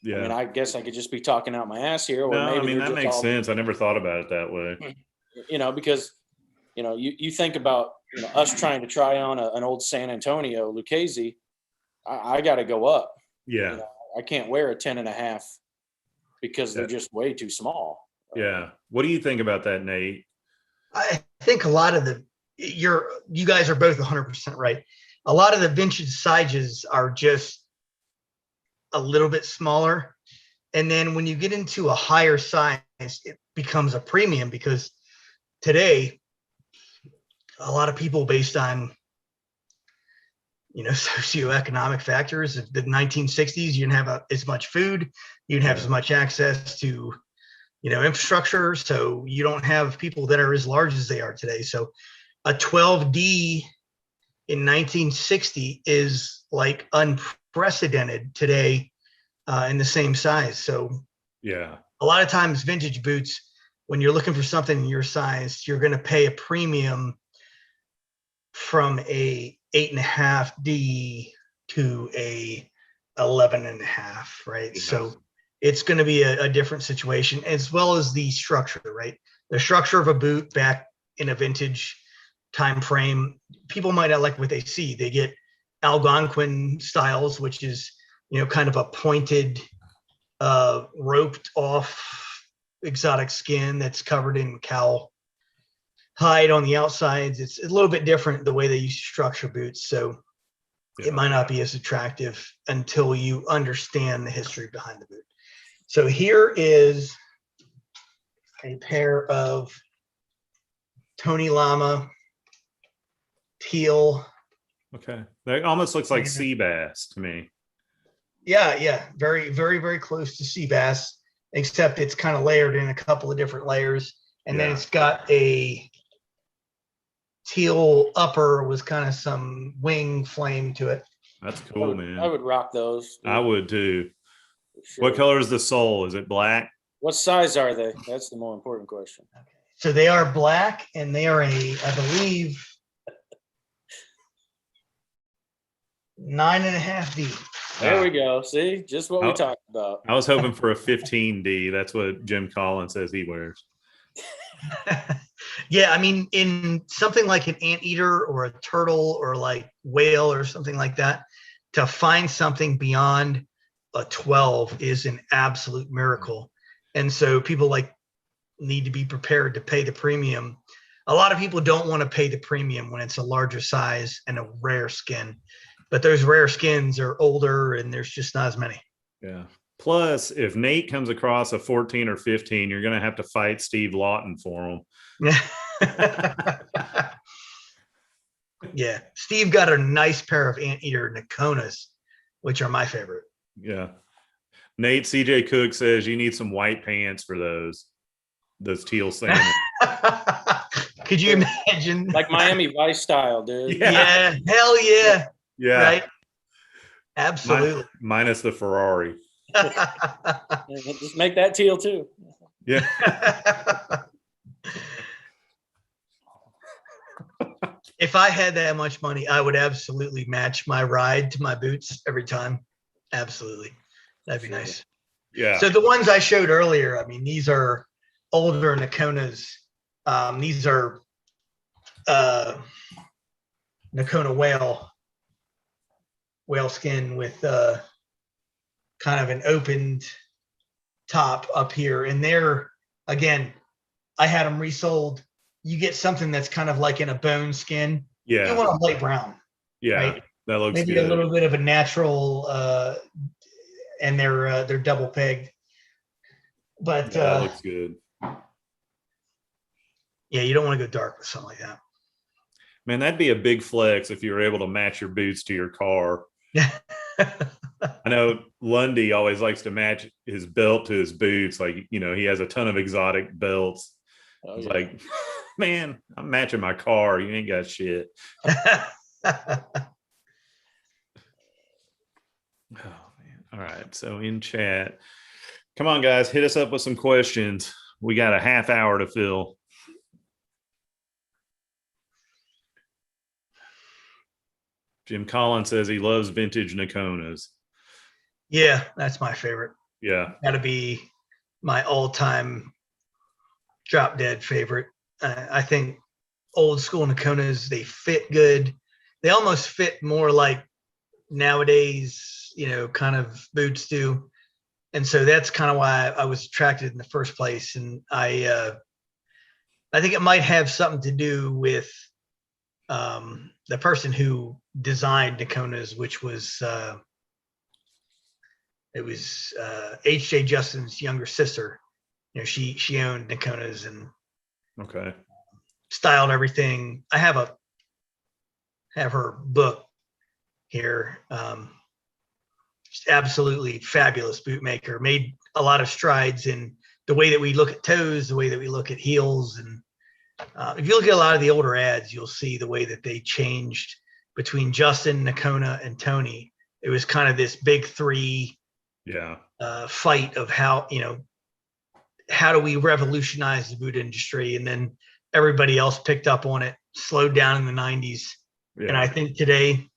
[SPEAKER 1] Yeah.
[SPEAKER 3] I mean, I guess I could just be talking out my ass here. Or
[SPEAKER 1] No,
[SPEAKER 3] maybe
[SPEAKER 1] I mean, that makes sense. I never thought about it that way.
[SPEAKER 3] Because, you think about, us trying to try on an old San Antonio Lucchese, I got to go up.
[SPEAKER 1] Yeah.
[SPEAKER 3] I can't wear a 10.5 because they're just way too small.
[SPEAKER 1] Yeah. What do you think about that, Nate?
[SPEAKER 2] I think a lot of you guys are both 100% right. A lot of the vintage sizes are just a little bit smaller. And then when you get into a higher size, it becomes a premium because today, a lot of people based on, socioeconomic factors of the 1960s, you didn't have as much food. You didn't have as much access to, infrastructure. So you don't have people that are as large as they are today. So a 12D in 1960 is like unprecedented today in the same size. So
[SPEAKER 1] Yeah.
[SPEAKER 2] a lot of times vintage boots, when you're looking for something your size, you're going to pay a premium from a 8.5D to a 11.5, right?
[SPEAKER 1] Yeah.
[SPEAKER 2] So it's going to be a different situation, as well as the structure, right? The structure of a boot back in a vintage time frame, people might not like what they see. They get Algonquin styles, which is, kind of a pointed, roped off exotic skin that's covered in cow hide on the outsides. It's a little bit different the way they used to structure boots. So
[SPEAKER 1] Yeah.
[SPEAKER 2] it might not be as attractive until you understand the history behind the boot. So here is a pair of Tony Lama teal.
[SPEAKER 1] Okay. That almost looks like sea bass to me.
[SPEAKER 2] Yeah. Very, very, very close to sea bass, except it's kind of layered in a couple of different layers. And then
[SPEAKER 1] Yeah.
[SPEAKER 2] it's got a teal upper with kind of some wing flame to it.
[SPEAKER 1] That's cool, man.
[SPEAKER 3] I would rock those.
[SPEAKER 1] I would too.
[SPEAKER 3] Sure.
[SPEAKER 1] What color is the sole? Is it black?
[SPEAKER 3] What size are they? That's the more important question.
[SPEAKER 2] So they are black, and they are I believe, 9.5D.
[SPEAKER 3] There we go. See, just what we talked about.
[SPEAKER 1] I was hoping for a 15D. That's what Jim Collins says he wears.
[SPEAKER 2] Yeah, I mean, in something like an anteater or a turtle or like whale or something like that, to find something beyond a 12 is an absolute miracle. And so people need to be prepared to pay the premium. A lot of people don't want to pay the premium when it's a larger size and a rare skin, but those rare skins are older and there's just not as many.
[SPEAKER 1] Yeah. Plus, if Nate comes across a 14 or 15, you're going to have to fight Steve Lawton for him.
[SPEAKER 2] Yeah. Steve got a nice pair of anteater Nakonas, which are my favorite.
[SPEAKER 1] Yeah. Nate, CJ Cook says you need some white pants for those teal salmon.
[SPEAKER 2] Could you imagine?
[SPEAKER 3] Like Miami Vice style, dude.
[SPEAKER 2] Yeah. Hell yeah.
[SPEAKER 1] Yeah.
[SPEAKER 2] Right. Absolutely.
[SPEAKER 1] Minus the Ferrari.
[SPEAKER 3] Just make that teal too.
[SPEAKER 1] Yeah.
[SPEAKER 2] If I had that much money, I would absolutely match my ride to my boots every time. Absolutely. That'd be nice.
[SPEAKER 1] Yeah.
[SPEAKER 2] So the ones I showed earlier, I mean, these are older Nakonas. These are Nakona whale skin with kind of an opened top up here. And they're, again, I had them resold. You get something that's kind of like in a bone skin.
[SPEAKER 1] Yeah.
[SPEAKER 2] You want a light brown.
[SPEAKER 1] Yeah.
[SPEAKER 2] Right?
[SPEAKER 1] That looks
[SPEAKER 2] maybe
[SPEAKER 1] good.
[SPEAKER 2] A little bit of a natural, and they're double pegged. But
[SPEAKER 1] that looks good.
[SPEAKER 2] Yeah, you don't want to go dark with something like that.
[SPEAKER 1] Man, that'd be a big flex if you were able to match your boots to your car.
[SPEAKER 2] Yeah.
[SPEAKER 1] I know Lundy always likes to match his belt to his boots. Like, he has a ton of exotic belts. I was like, man, I'm matching my car. You ain't got shit. Oh, man. All right. So in chat, come on, guys, hit us up with some questions. We got a half hour to fill. Jim Collins says he loves vintage Nakonas.
[SPEAKER 2] Yeah, that's my favorite.
[SPEAKER 1] Yeah.
[SPEAKER 2] Gotta be my all-time drop dead favorite. I think old school Nakonas, they fit good. They almost fit more like nowadays, kind of boots do. And so that's kind of why I was attracted in the first place. And I think it might have something to do with the person who designed Nakonas, which was it was H.J. Justin's younger sister. She owned Nakonas and
[SPEAKER 1] okay,
[SPEAKER 2] styled everything. I have her book here. Just absolutely fabulous bootmaker. Made a lot of strides in the way that we look at toes, the way that we look at heels. And if you look at a lot of the older ads, you'll see the way that they changed between Justin, Nakona, and Tony. It was kind of this big three fight of how do we revolutionize the boot industry? And then everybody else picked up on it, slowed down in the 90s. And I think today,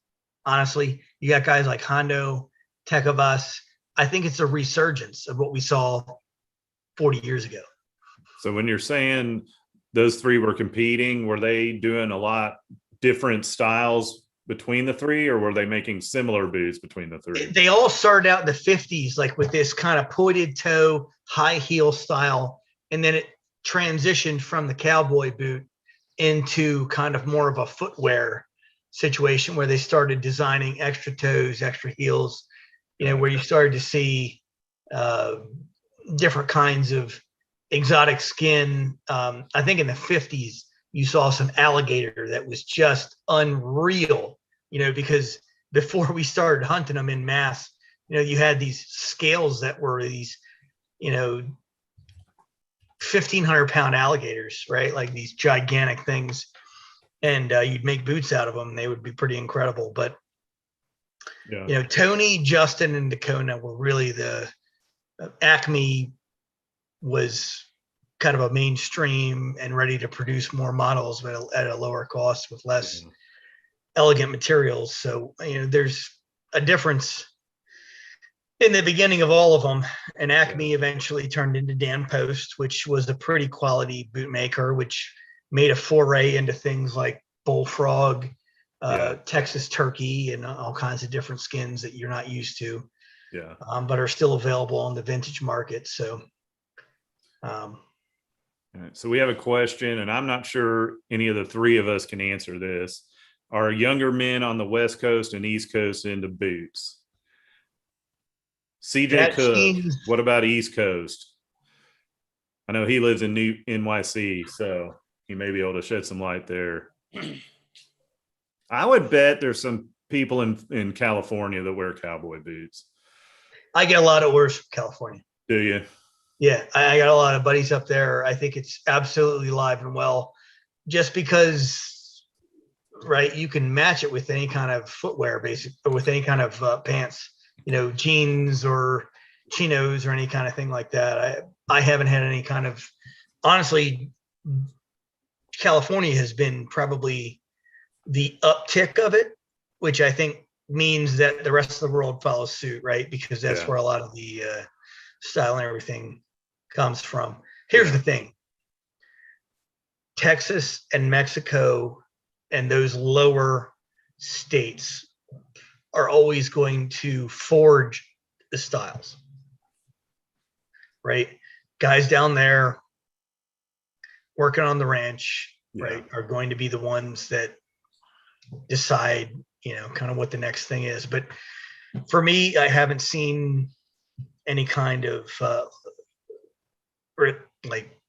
[SPEAKER 2] honestly, you got guys like Hondo, Tekavas. I think it's a resurgence of what we saw 40 years ago.
[SPEAKER 1] So when you're saying those three were competing, were they doing a lot different styles between the three, or were they making similar boots between the three?
[SPEAKER 2] They all started out in the 50s, like with this kind of pointed toe, high heel style. And then it transitioned from the cowboy boot into kind of more of a footwear situation where they started designing extra toes, extra heels, where you started to see different kinds of exotic skin. I think in the 50s, you saw some alligator that was just unreal, because before we started hunting them in mass, you had these scales that were these, 1,500-pound alligators, right? Like these gigantic things. And you'd make boots out of them. They would be pretty incredible. But, Tony, Justin, and Nakona were really Acme was kind of a mainstream and ready to produce more models, but at a lower cost with less elegant materials. So, there's a difference in the beginning of all of them. And Acme eventually turned into Dan Post, which was a pretty quality boot maker, which made a foray into things like bullfrog, Texas turkey, and all kinds of different skins that you're not used to, but are still available on the vintage market. So,
[SPEAKER 1] so we have a question, and I'm not sure any of the three of us can answer this. Are younger men on the West Coast and East Coast into boots? CJ Cook, what about East Coast? I know he lives in NYC, so he may be able to shed some light there. I would bet there's some people in California that wear cowboy boots.
[SPEAKER 2] I get a lot of orders from California.
[SPEAKER 1] Do you?
[SPEAKER 2] Yeah, I got a lot of buddies up there. I think it's absolutely live and well, just because, right, you can match it with any kind of footwear, or with any kind of pants, jeans or chinos or any kind of thing like that. I haven't had any kind of, honestly, California has been probably the uptick of it, which I think means that the rest of the world follows suit, right? Because that's where a lot of the style and everything comes from. Here's the thing. Texas and Mexico and those lower states are always going to forge the styles, right? Guys down there working on the ranch, right, are going to be the ones that decide, kind of what the next thing is. But for me, I haven't seen any kind of like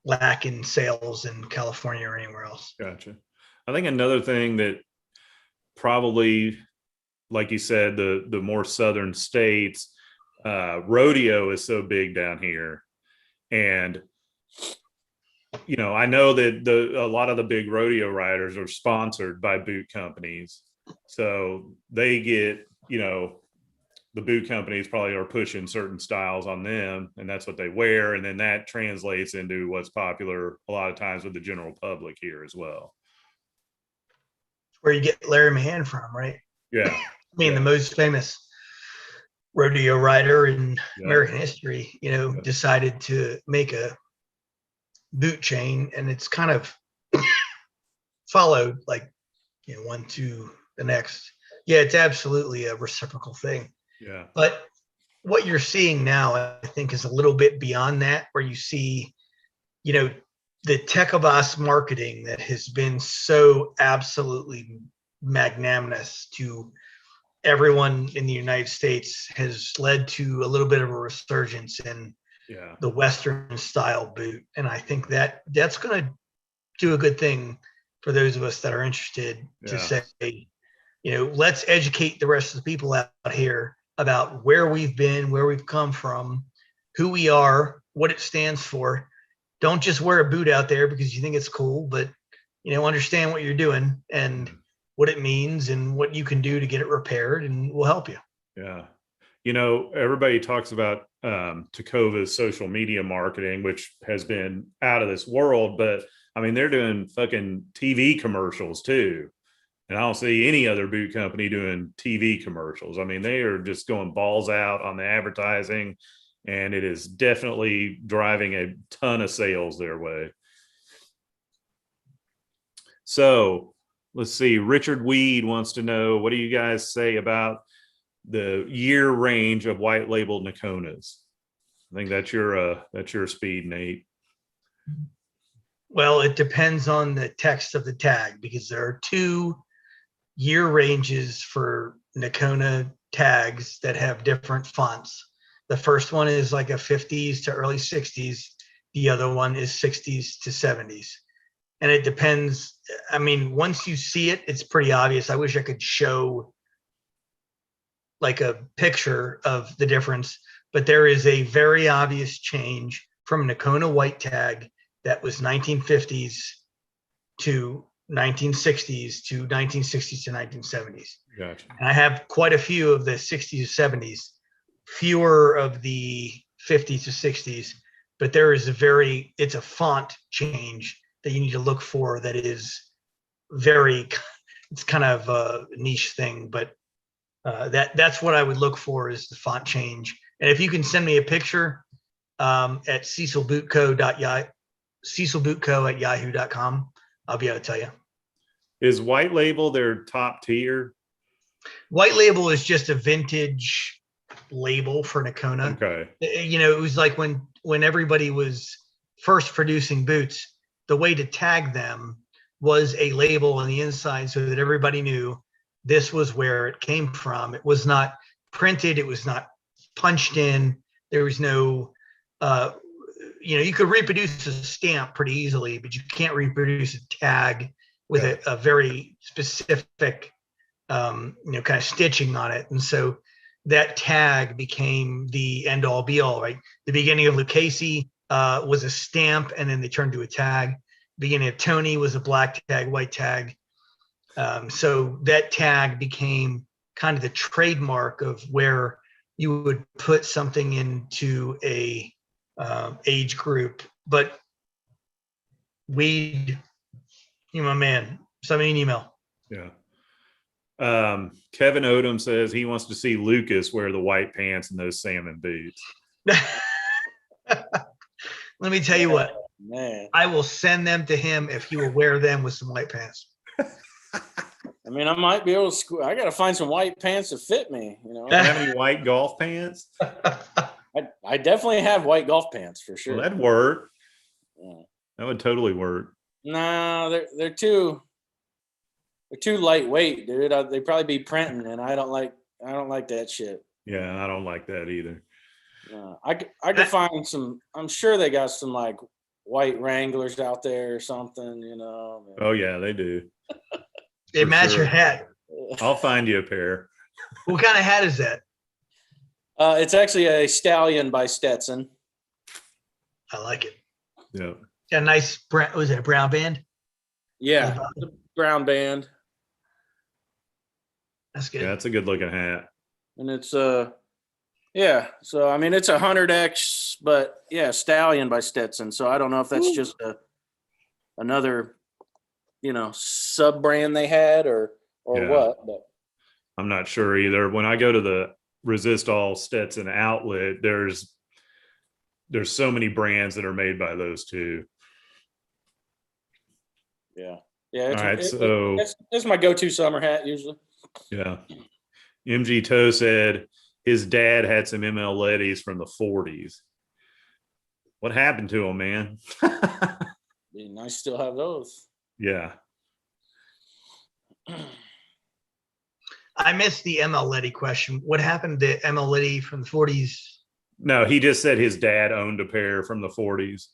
[SPEAKER 2] lack in sales in California or anywhere else.
[SPEAKER 1] Gotcha. I think another thing that probably, like you said, the more southern states, rodeo is so big down here. And, I know that a lot of the big rodeo riders are sponsored by boot companies. So they get, the boot companies probably are pushing certain styles on them, and that's what they wear. And then that translates into what's popular a lot of times with the general public here as well.
[SPEAKER 2] Where you get Larry Mahan from, right?
[SPEAKER 1] Yeah.
[SPEAKER 2] I mean, the most famous rodeo rider in American history, decided to make a boot chain, and it's kind of followed like, one to the next. Yeah, it's absolutely a reciprocal thing.
[SPEAKER 1] Yeah.
[SPEAKER 2] But what you're seeing now, I think, is a little bit beyond that, where you see, the Tekavas marketing that has been so absolutely magnanimous to everyone in the United States has led to a little bit of a resurgence in the Western style boot. And I think that's going to do a good thing for those of us that are interested to say, let's educate the rest of the people out here about where we've been, where we've come from, who we are, what it stands for. Don't just wear a boot out there because you think it's cool, but understand what you're doing and what it means and what you can do to get it repaired, and we'll help you.
[SPEAKER 1] Yeah. Everybody talks about Tacova's social media marketing, which has been out of this world, but I mean, they're doing fucking TV commercials too. And I don't see any other boot company doing TV commercials. I mean, they are just going balls out on the advertising, and it is definitely driving a ton of sales their way. So let's see. Richard Weed wants to know, what do you guys say about the year range of white labeled Nakonas? I think that's your speed, Nate.
[SPEAKER 2] Well, it depends on the text of the tag, because there are 2 year ranges for Nakona tags that have different fonts. The first one is like a 50s to early 60s. The other one is 60s to 70s. And it depends. I mean, once you see it, it's pretty obvious. I wish I could show like a picture of the difference, but there is a very obvious change from Nakona white tag that was 1950s to 1960s to 1960s to 1970s.
[SPEAKER 1] Gotcha.
[SPEAKER 2] And I have quite a few of the 60s, 70s, fewer of the 50s to 60s, but there is it's a font change that you need to look for that is it's kind of a niche thing, but that's what I would look for, is the font change. And if you can send me a picture at cecilbootco@yahoo.com, I'll be able to tell you.
[SPEAKER 1] Is white label their top tier?
[SPEAKER 2] White label is just a vintage label for Nakona.
[SPEAKER 1] Okay.
[SPEAKER 2] It was like when everybody was first producing boots, the way to tag them was a label on the inside so that everybody knew this was where it came from. It was not printed. It was not punched in. There was no, you could reproduce a stamp pretty easily, but you can't reproduce a tag with a very specific, kind of stitching on it. And so that tag became the end all be all, right? The beginning of Lucchese was a stamp, and then they turned to a tag. Beginning of Tony was a black tag, white tag. So that tag became kind of the trademark of where you would put something into a age group. But Weed, my man, send me an email.
[SPEAKER 1] Yeah. Kevin Odom says he wants to see Lucas wear the white pants and those salmon boots.
[SPEAKER 2] Let me tell you what,
[SPEAKER 3] man,
[SPEAKER 2] I will send them to him if he will wear them with some white pants.
[SPEAKER 3] I mean, I might be able to I got to find some white pants that fit me.
[SPEAKER 1] Do you have any white golf pants?
[SPEAKER 3] I definitely have white golf pants for sure.
[SPEAKER 1] Well, that'd work.
[SPEAKER 3] Yeah.
[SPEAKER 1] That would totally work.
[SPEAKER 3] No, they're too lightweight, dude. They probably be printing, and I don't like that shit.
[SPEAKER 1] Yeah, I don't like that either.
[SPEAKER 3] I could find some. I'm sure they got some like white Wranglers out there or something.
[SPEAKER 1] Oh yeah, they do.
[SPEAKER 2] They
[SPEAKER 1] For
[SPEAKER 2] match
[SPEAKER 1] sure.
[SPEAKER 2] your hat.
[SPEAKER 1] I'll find you a pair.
[SPEAKER 2] What kind of hat is that?
[SPEAKER 3] It's actually a Stallion by Stetson.
[SPEAKER 2] I like it.
[SPEAKER 1] Yeah.
[SPEAKER 2] Got a nice brown. Was it a brown band?
[SPEAKER 3] Yeah, the brown band,
[SPEAKER 2] That's good.
[SPEAKER 1] Yeah, that's a good looking hat.
[SPEAKER 3] and it's yeah. So I mean, it's 100X, but yeah, Stallion by Stetson. So I don't know if that's just another, sub brand they had or
[SPEAKER 1] Yeah.
[SPEAKER 3] what. But
[SPEAKER 1] I'm not sure either. When I go to the Resist All Stetson outlet, there's so many brands that are made by those two.
[SPEAKER 3] yeah.
[SPEAKER 1] All right, so
[SPEAKER 3] It's my go-to summer hat usually.
[SPEAKER 1] yeah. MG Toe said his dad had some ML Leddies from the 40s. What happened to them, man?
[SPEAKER 3] Be nice to still have those.
[SPEAKER 1] Yeah.
[SPEAKER 2] I missed the ML Liddy question. What happened to ML Liddy from the 40s?
[SPEAKER 1] No, he just said his dad owned a pair from the 40s.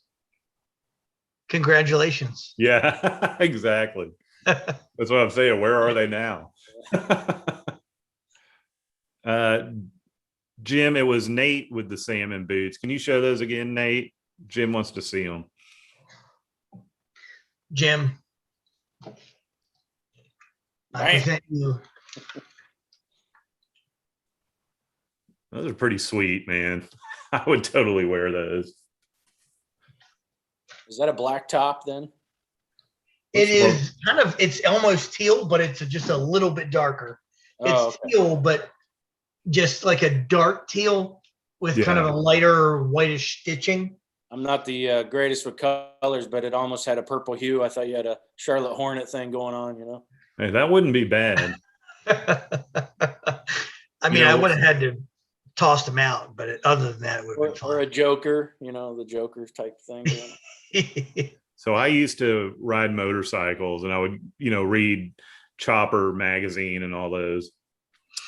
[SPEAKER 2] Congratulations.
[SPEAKER 1] Yeah, exactly. That's what I'm saying. Where are they now? Jim, it was Nate with the salmon boots. Can you show those again, Nate? Jim wants to see them.
[SPEAKER 2] Jim, I
[SPEAKER 3] Bam.
[SPEAKER 2] present you.
[SPEAKER 1] Those are pretty sweet, man. I would totally wear those.
[SPEAKER 3] Is that a black top then?
[SPEAKER 2] It
[SPEAKER 1] What's
[SPEAKER 2] is kind of, it's almost teal, but it's just a little bit darker.
[SPEAKER 3] Oh,
[SPEAKER 2] It's
[SPEAKER 3] okay.
[SPEAKER 2] teal, but just like a dark teal with kind of
[SPEAKER 1] Yeah.
[SPEAKER 2] a lighter whitish stitching.
[SPEAKER 3] I'm not the greatest with colors, but it almost had a purple hue. I thought you had a Charlotte Hornet thing going on, you know?
[SPEAKER 1] Hey, that wouldn't be bad.
[SPEAKER 2] I mean,
[SPEAKER 1] You know,
[SPEAKER 2] I would have had to toss them out, but other than that, it would
[SPEAKER 3] Or,
[SPEAKER 2] have
[SPEAKER 3] or a
[SPEAKER 2] been
[SPEAKER 3] Joker, you know, the Joker type thing.
[SPEAKER 2] fine.
[SPEAKER 1] So I used to ride motorcycles and I would, read Chopper magazine and all those.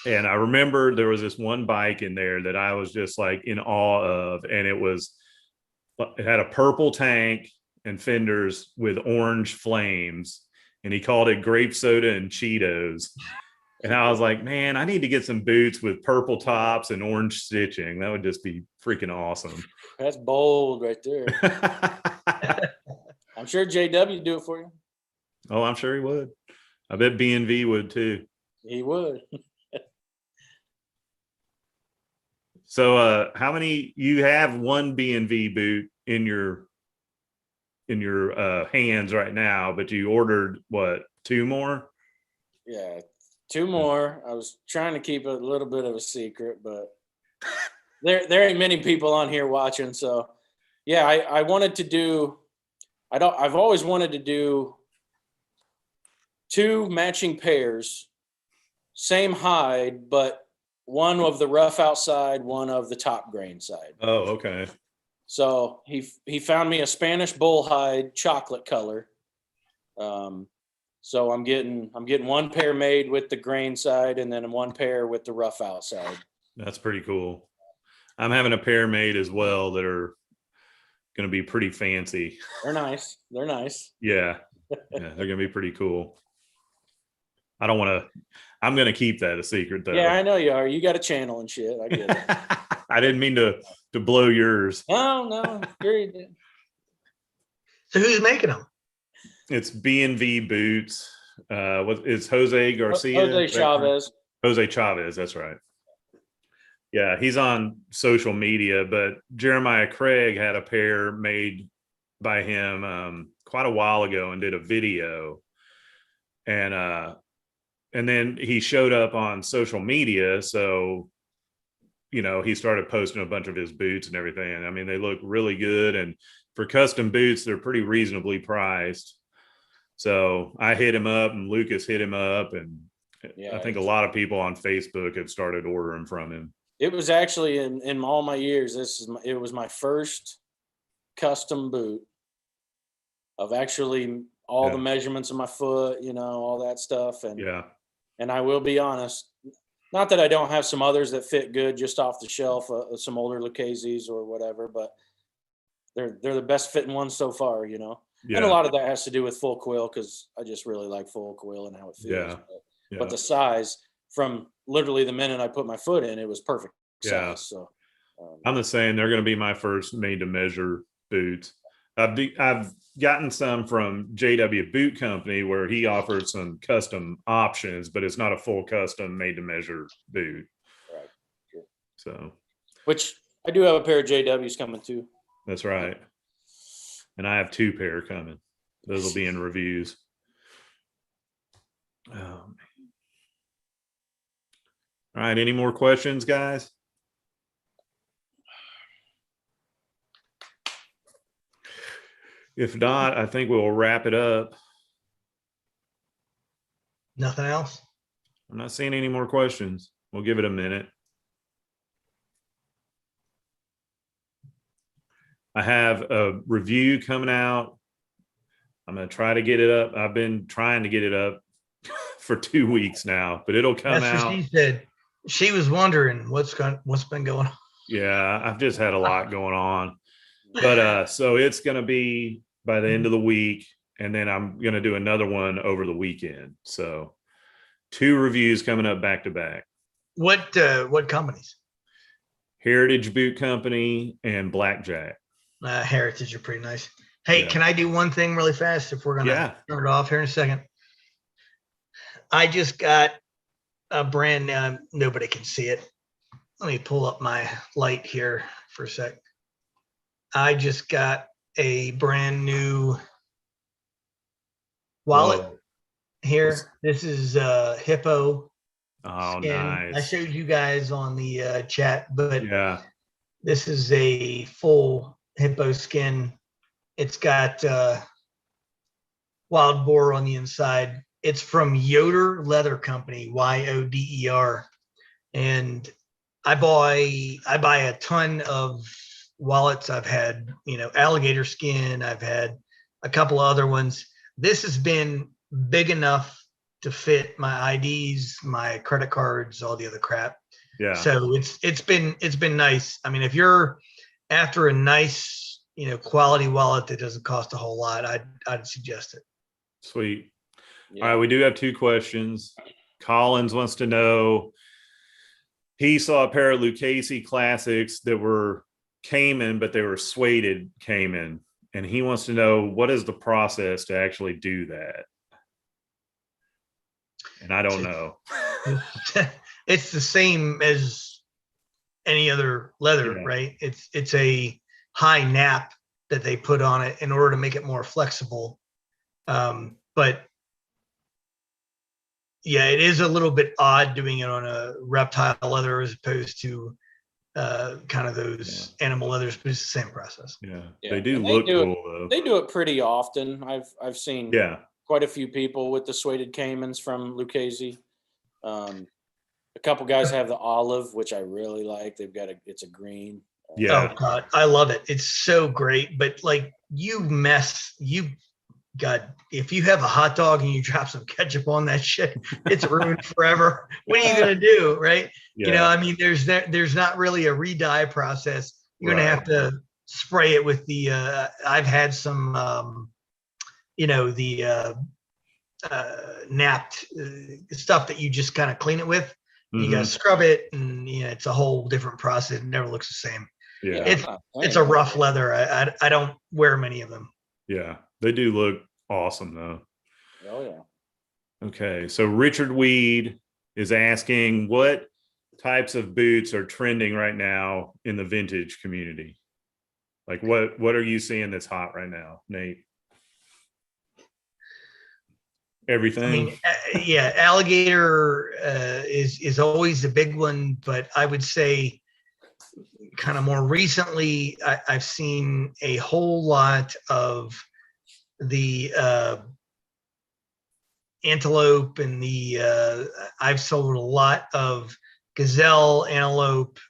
[SPEAKER 1] And I remember there was this one bike in there that I was just like in awe of. And it had a purple tank and fenders with orange flames. And he called it grape soda and Cheetos. And I was like, man, I need to get some boots with purple tops and orange stitching. That would just be freaking awesome.
[SPEAKER 3] That's bold right there. I'm sure JW would do it for you.
[SPEAKER 1] Oh, I'm sure he would. I bet B&V would too.
[SPEAKER 3] He would.
[SPEAKER 1] So how many you have one B&V boot in your hands right now, but you ordered what, 2 more?
[SPEAKER 3] Yeah, 2 more. I was trying to keep it a little bit of a secret, but there ain't many people on here watching. So yeah, I wanted to do, I've always wanted to do 2 matching pairs, same hide, but one of the rough outside, one of the top grain side.
[SPEAKER 1] Oh, okay.
[SPEAKER 3] So he found me a Spanish bull hide chocolate color. So I'm getting 1 pair made with the grain side and then 1 pair with the rough outside.
[SPEAKER 1] That's pretty cool. I'm having a pair made as well that are going to be pretty fancy.
[SPEAKER 3] They're nice. They're nice.
[SPEAKER 1] Yeah. They're going to be pretty cool. I'm going to keep that a secret though.
[SPEAKER 3] Yeah, I know you are. You got a channel and shit. I get it.
[SPEAKER 1] I didn't mean to blow yours.
[SPEAKER 3] No, sure.
[SPEAKER 2] So who's making them?
[SPEAKER 1] It's B&V Boots. It's Jose Garcia.
[SPEAKER 3] Jose Chavez.
[SPEAKER 1] Jose Chavez, that's right. Yeah, he's on social media, but Jeremiah Craig had a pair made by him quite a while ago and did a video. And then he showed up on social media. So, he started posting a bunch of his boots and everything. And I mean, they look really good. And for custom boots, they're pretty reasonably priced. So I hit him up and Lucas hit him up. And
[SPEAKER 3] Yeah,
[SPEAKER 1] I think a lot of people on Facebook have started ordering from him.
[SPEAKER 3] It was actually in all my years. It was my first custom boot of actually all the measurements of my foot, all that stuff. And
[SPEAKER 1] Yeah.
[SPEAKER 3] And I will be honest, not that I don't have some others that fit good just off the shelf, some older Lucchese's or whatever, but they're the best fitting ones so far,
[SPEAKER 1] Yeah.
[SPEAKER 3] And a lot of that has to do with full quill because I just really like full quill and how it feels.
[SPEAKER 1] Yeah.
[SPEAKER 3] But the size, from literally the minute I put my foot in, it was perfect
[SPEAKER 1] Yeah.
[SPEAKER 3] size. So
[SPEAKER 1] I'm the same. They're going to be my first made to measure boots. I've gotten some from JW Boot Company where he offers some custom options, but it's not a full custom made to measure boot.
[SPEAKER 3] Right. Sure.
[SPEAKER 1] So,
[SPEAKER 3] which I do have a pair of JWs coming too.
[SPEAKER 1] that's right. And I have 2 pair coming. Those will be in reviews. All right. Any more questions, guys? If not, I think we'll wrap it up.
[SPEAKER 2] Nothing else?
[SPEAKER 1] I'm not seeing any more questions. We'll give it a minute. I have a review coming out. I'm going to try to get it up. I've been trying to get it up for 2 weeks now, but it'll come
[SPEAKER 2] That's
[SPEAKER 1] out.
[SPEAKER 2] what she said. She was wondering what's been going on.
[SPEAKER 1] Yeah, I've just had a lot going on. But so it's going to be by the end of the week. And then I'm going to do another one over the weekend. So 2 reviews coming up back to back.
[SPEAKER 2] What companies?
[SPEAKER 1] Heritage Boot Company, and Blackjack.
[SPEAKER 2] Heritage are pretty nice. Hey,
[SPEAKER 1] Yeah.
[SPEAKER 2] can I do one thing really fast if we're gonna
[SPEAKER 1] Yeah.
[SPEAKER 2] turn it off here in a second? I just got a brand new, nobody can see it. Let me pull up my light here for a sec. I just got a brand new wallet
[SPEAKER 1] Whoa.
[SPEAKER 2] here. This is Hippo
[SPEAKER 1] Oh,
[SPEAKER 2] skin. I
[SPEAKER 1] nice.
[SPEAKER 2] showed you guys on the chat, but
[SPEAKER 1] Yeah.
[SPEAKER 2] this is a full Hippo skin. It's got wild boar on the inside. It's from Yoder Leather Company, Yoder, and I buy a ton of wallets. I've had, alligator skin. I've had a couple of other ones. This has been big enough to fit my IDs, my credit cards, all the other crap.
[SPEAKER 1] Yeah.
[SPEAKER 2] So it's been nice. I mean, if you're after a nice, quality wallet that doesn't cost a whole lot, I'd suggest it.
[SPEAKER 1] Sweet.
[SPEAKER 3] Yeah.
[SPEAKER 1] All right. We do have 2 questions. Collins wants to know, he saw a pair of Lucchese Classics that were Cayman, but they were suede Cayman. And he wants to know, what is the process to actually do that? And I don't know.
[SPEAKER 2] It's the same as any other leather,
[SPEAKER 1] Yeah.
[SPEAKER 2] right? It's a high nap that they put on it in order to make it more flexible. But yeah, it is a little bit odd doing it on a reptile leather as opposed to kind of those animal leathers, but it's the same process.
[SPEAKER 1] Yeah.
[SPEAKER 3] Yeah.
[SPEAKER 1] They do
[SPEAKER 3] And
[SPEAKER 1] look cool though.
[SPEAKER 3] They do it pretty often. I've seen
[SPEAKER 1] Yeah.
[SPEAKER 3] quite a few people with the suede Caymans from Lucchese. A couple guys have the olive, which I really like. It's a green.
[SPEAKER 1] Yeah.
[SPEAKER 2] Oh God, I love it. It's so great. But like God, if you have a hot dog and you drop some ketchup on that shit, it's ruined forever. What are you gonna do, right?
[SPEAKER 1] Yeah.
[SPEAKER 2] I mean, there's not really a re-dye process. You're gonna have to spray it with the. I've had some, the napped stuff that you just kind of clean it with. You gotta scrub it, and it's a whole different process. It never looks the same.
[SPEAKER 1] Yeah.
[SPEAKER 2] It's a rough leather. I don't wear many of them.
[SPEAKER 1] Yeah. They do look awesome though.
[SPEAKER 3] Oh yeah.
[SPEAKER 1] Okay. So Richard Weed is asking, what types of boots are trending right now in the vintage community? Like what are you seeing that's hot right now, Nate? Everything.
[SPEAKER 2] I mean, yeah, alligator is always a big one, but I would say kind of more recently, I've seen a whole lot of the antelope and I've sold a lot of gazelle, antelope,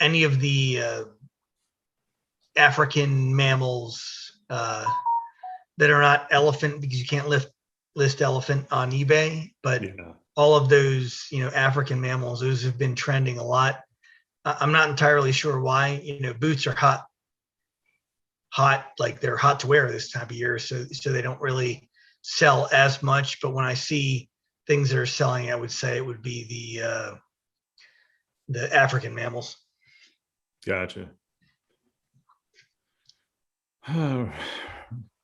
[SPEAKER 2] any of the African mammals that are not elephant, because you can't list elephant on eBay, but all of those, African mammals, those have been trending a lot. I'm not entirely sure why. Boots are hot, like they're hot to wear this time of year, so they don't really sell as much. But when I see things that are selling, I would say it would be the African mammals.
[SPEAKER 1] Gotcha.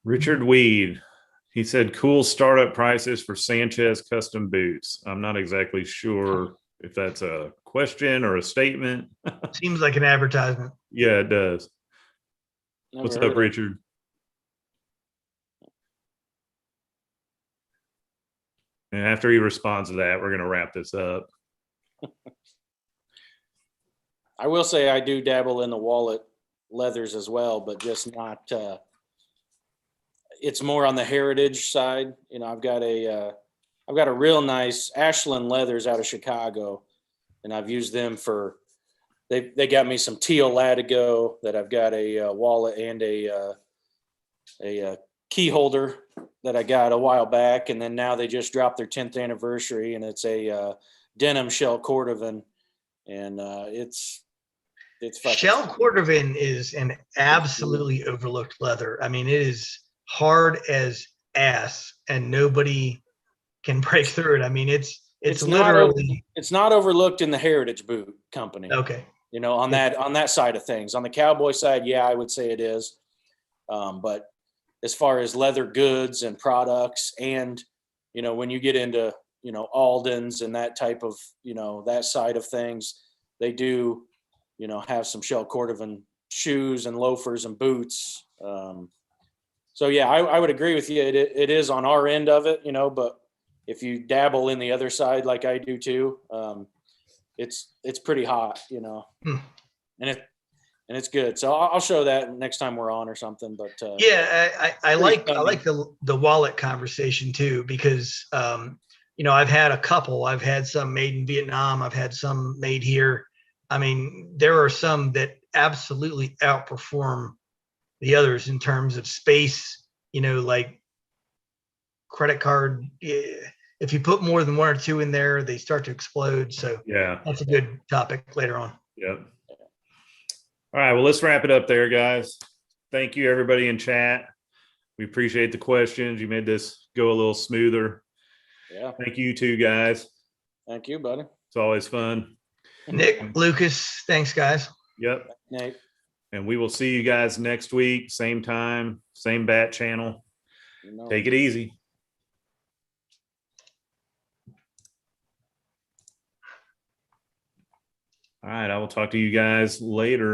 [SPEAKER 1] Richard Weed, he said cool startup prices for Sanchez custom boots. I'm not exactly sure if that's a question or a statement.
[SPEAKER 2] Seems like an advertisement.
[SPEAKER 1] Yeah, it does. What's up, Richard? And after he responds to that, we're going to wrap this up.
[SPEAKER 3] I will say I do dabble in the wallet leathers as well, but just not. It's more on the heritage side. I've got a real nice Ashland leathers out of Chicago, and I've used them for. They got me some teal Latigo that I've got a wallet and a key holder that I got a while back, and then now they just dropped their 10th anniversary, and it's a denim shell cordovan, and it's
[SPEAKER 2] shell cordovan is an absolutely overlooked leather. I mean, it is hard as ass, and nobody can break through it. I mean, it's It's
[SPEAKER 3] not
[SPEAKER 2] literally
[SPEAKER 3] it's not overlooked in the Heritage Boot Company.
[SPEAKER 2] okay.
[SPEAKER 3] You know, on that side of things. On the cowboy side, yeah, I would say it is. But as far as leather goods and products, and you know, when you get into, you know, Alden's and that type of, you know, that side of things, they do, you know, have some Shell Cordovan shoes and loafers and boots. So yeah, I would agree with you. It is on our end of it, you know, but if you dabble in the other side like I do too, it's pretty hot, you know,
[SPEAKER 2] Hmm.
[SPEAKER 3] and it's good. So I'll show that next time we're on or something. But
[SPEAKER 2] Yeah, I like
[SPEAKER 3] stunning.
[SPEAKER 2] the wallet conversation too, because you know, I've had a couple. I've had some made in Vietnam. I've had some made here. I mean, there are some that absolutely outperform the others in terms of space. You know, like credit card. If you put more than one or two in there, they start to explode. So
[SPEAKER 1] Yeah.
[SPEAKER 2] that's a good topic later on.
[SPEAKER 1] Yep. All right. Well, let's wrap it up there, guys. Thank you, everybody in chat. We appreciate the questions. You made this go a little smoother.
[SPEAKER 3] Yeah.
[SPEAKER 1] Thank you too, guys.
[SPEAKER 3] Thank you, buddy.
[SPEAKER 1] It's always fun.
[SPEAKER 2] Nick, Lucas, thanks, guys.
[SPEAKER 1] Yep.
[SPEAKER 3] Nate.
[SPEAKER 1] And we will see you guys next week, same time, same bat channel.
[SPEAKER 3] You know.
[SPEAKER 1] Take it easy. All right. I will talk to you guys later.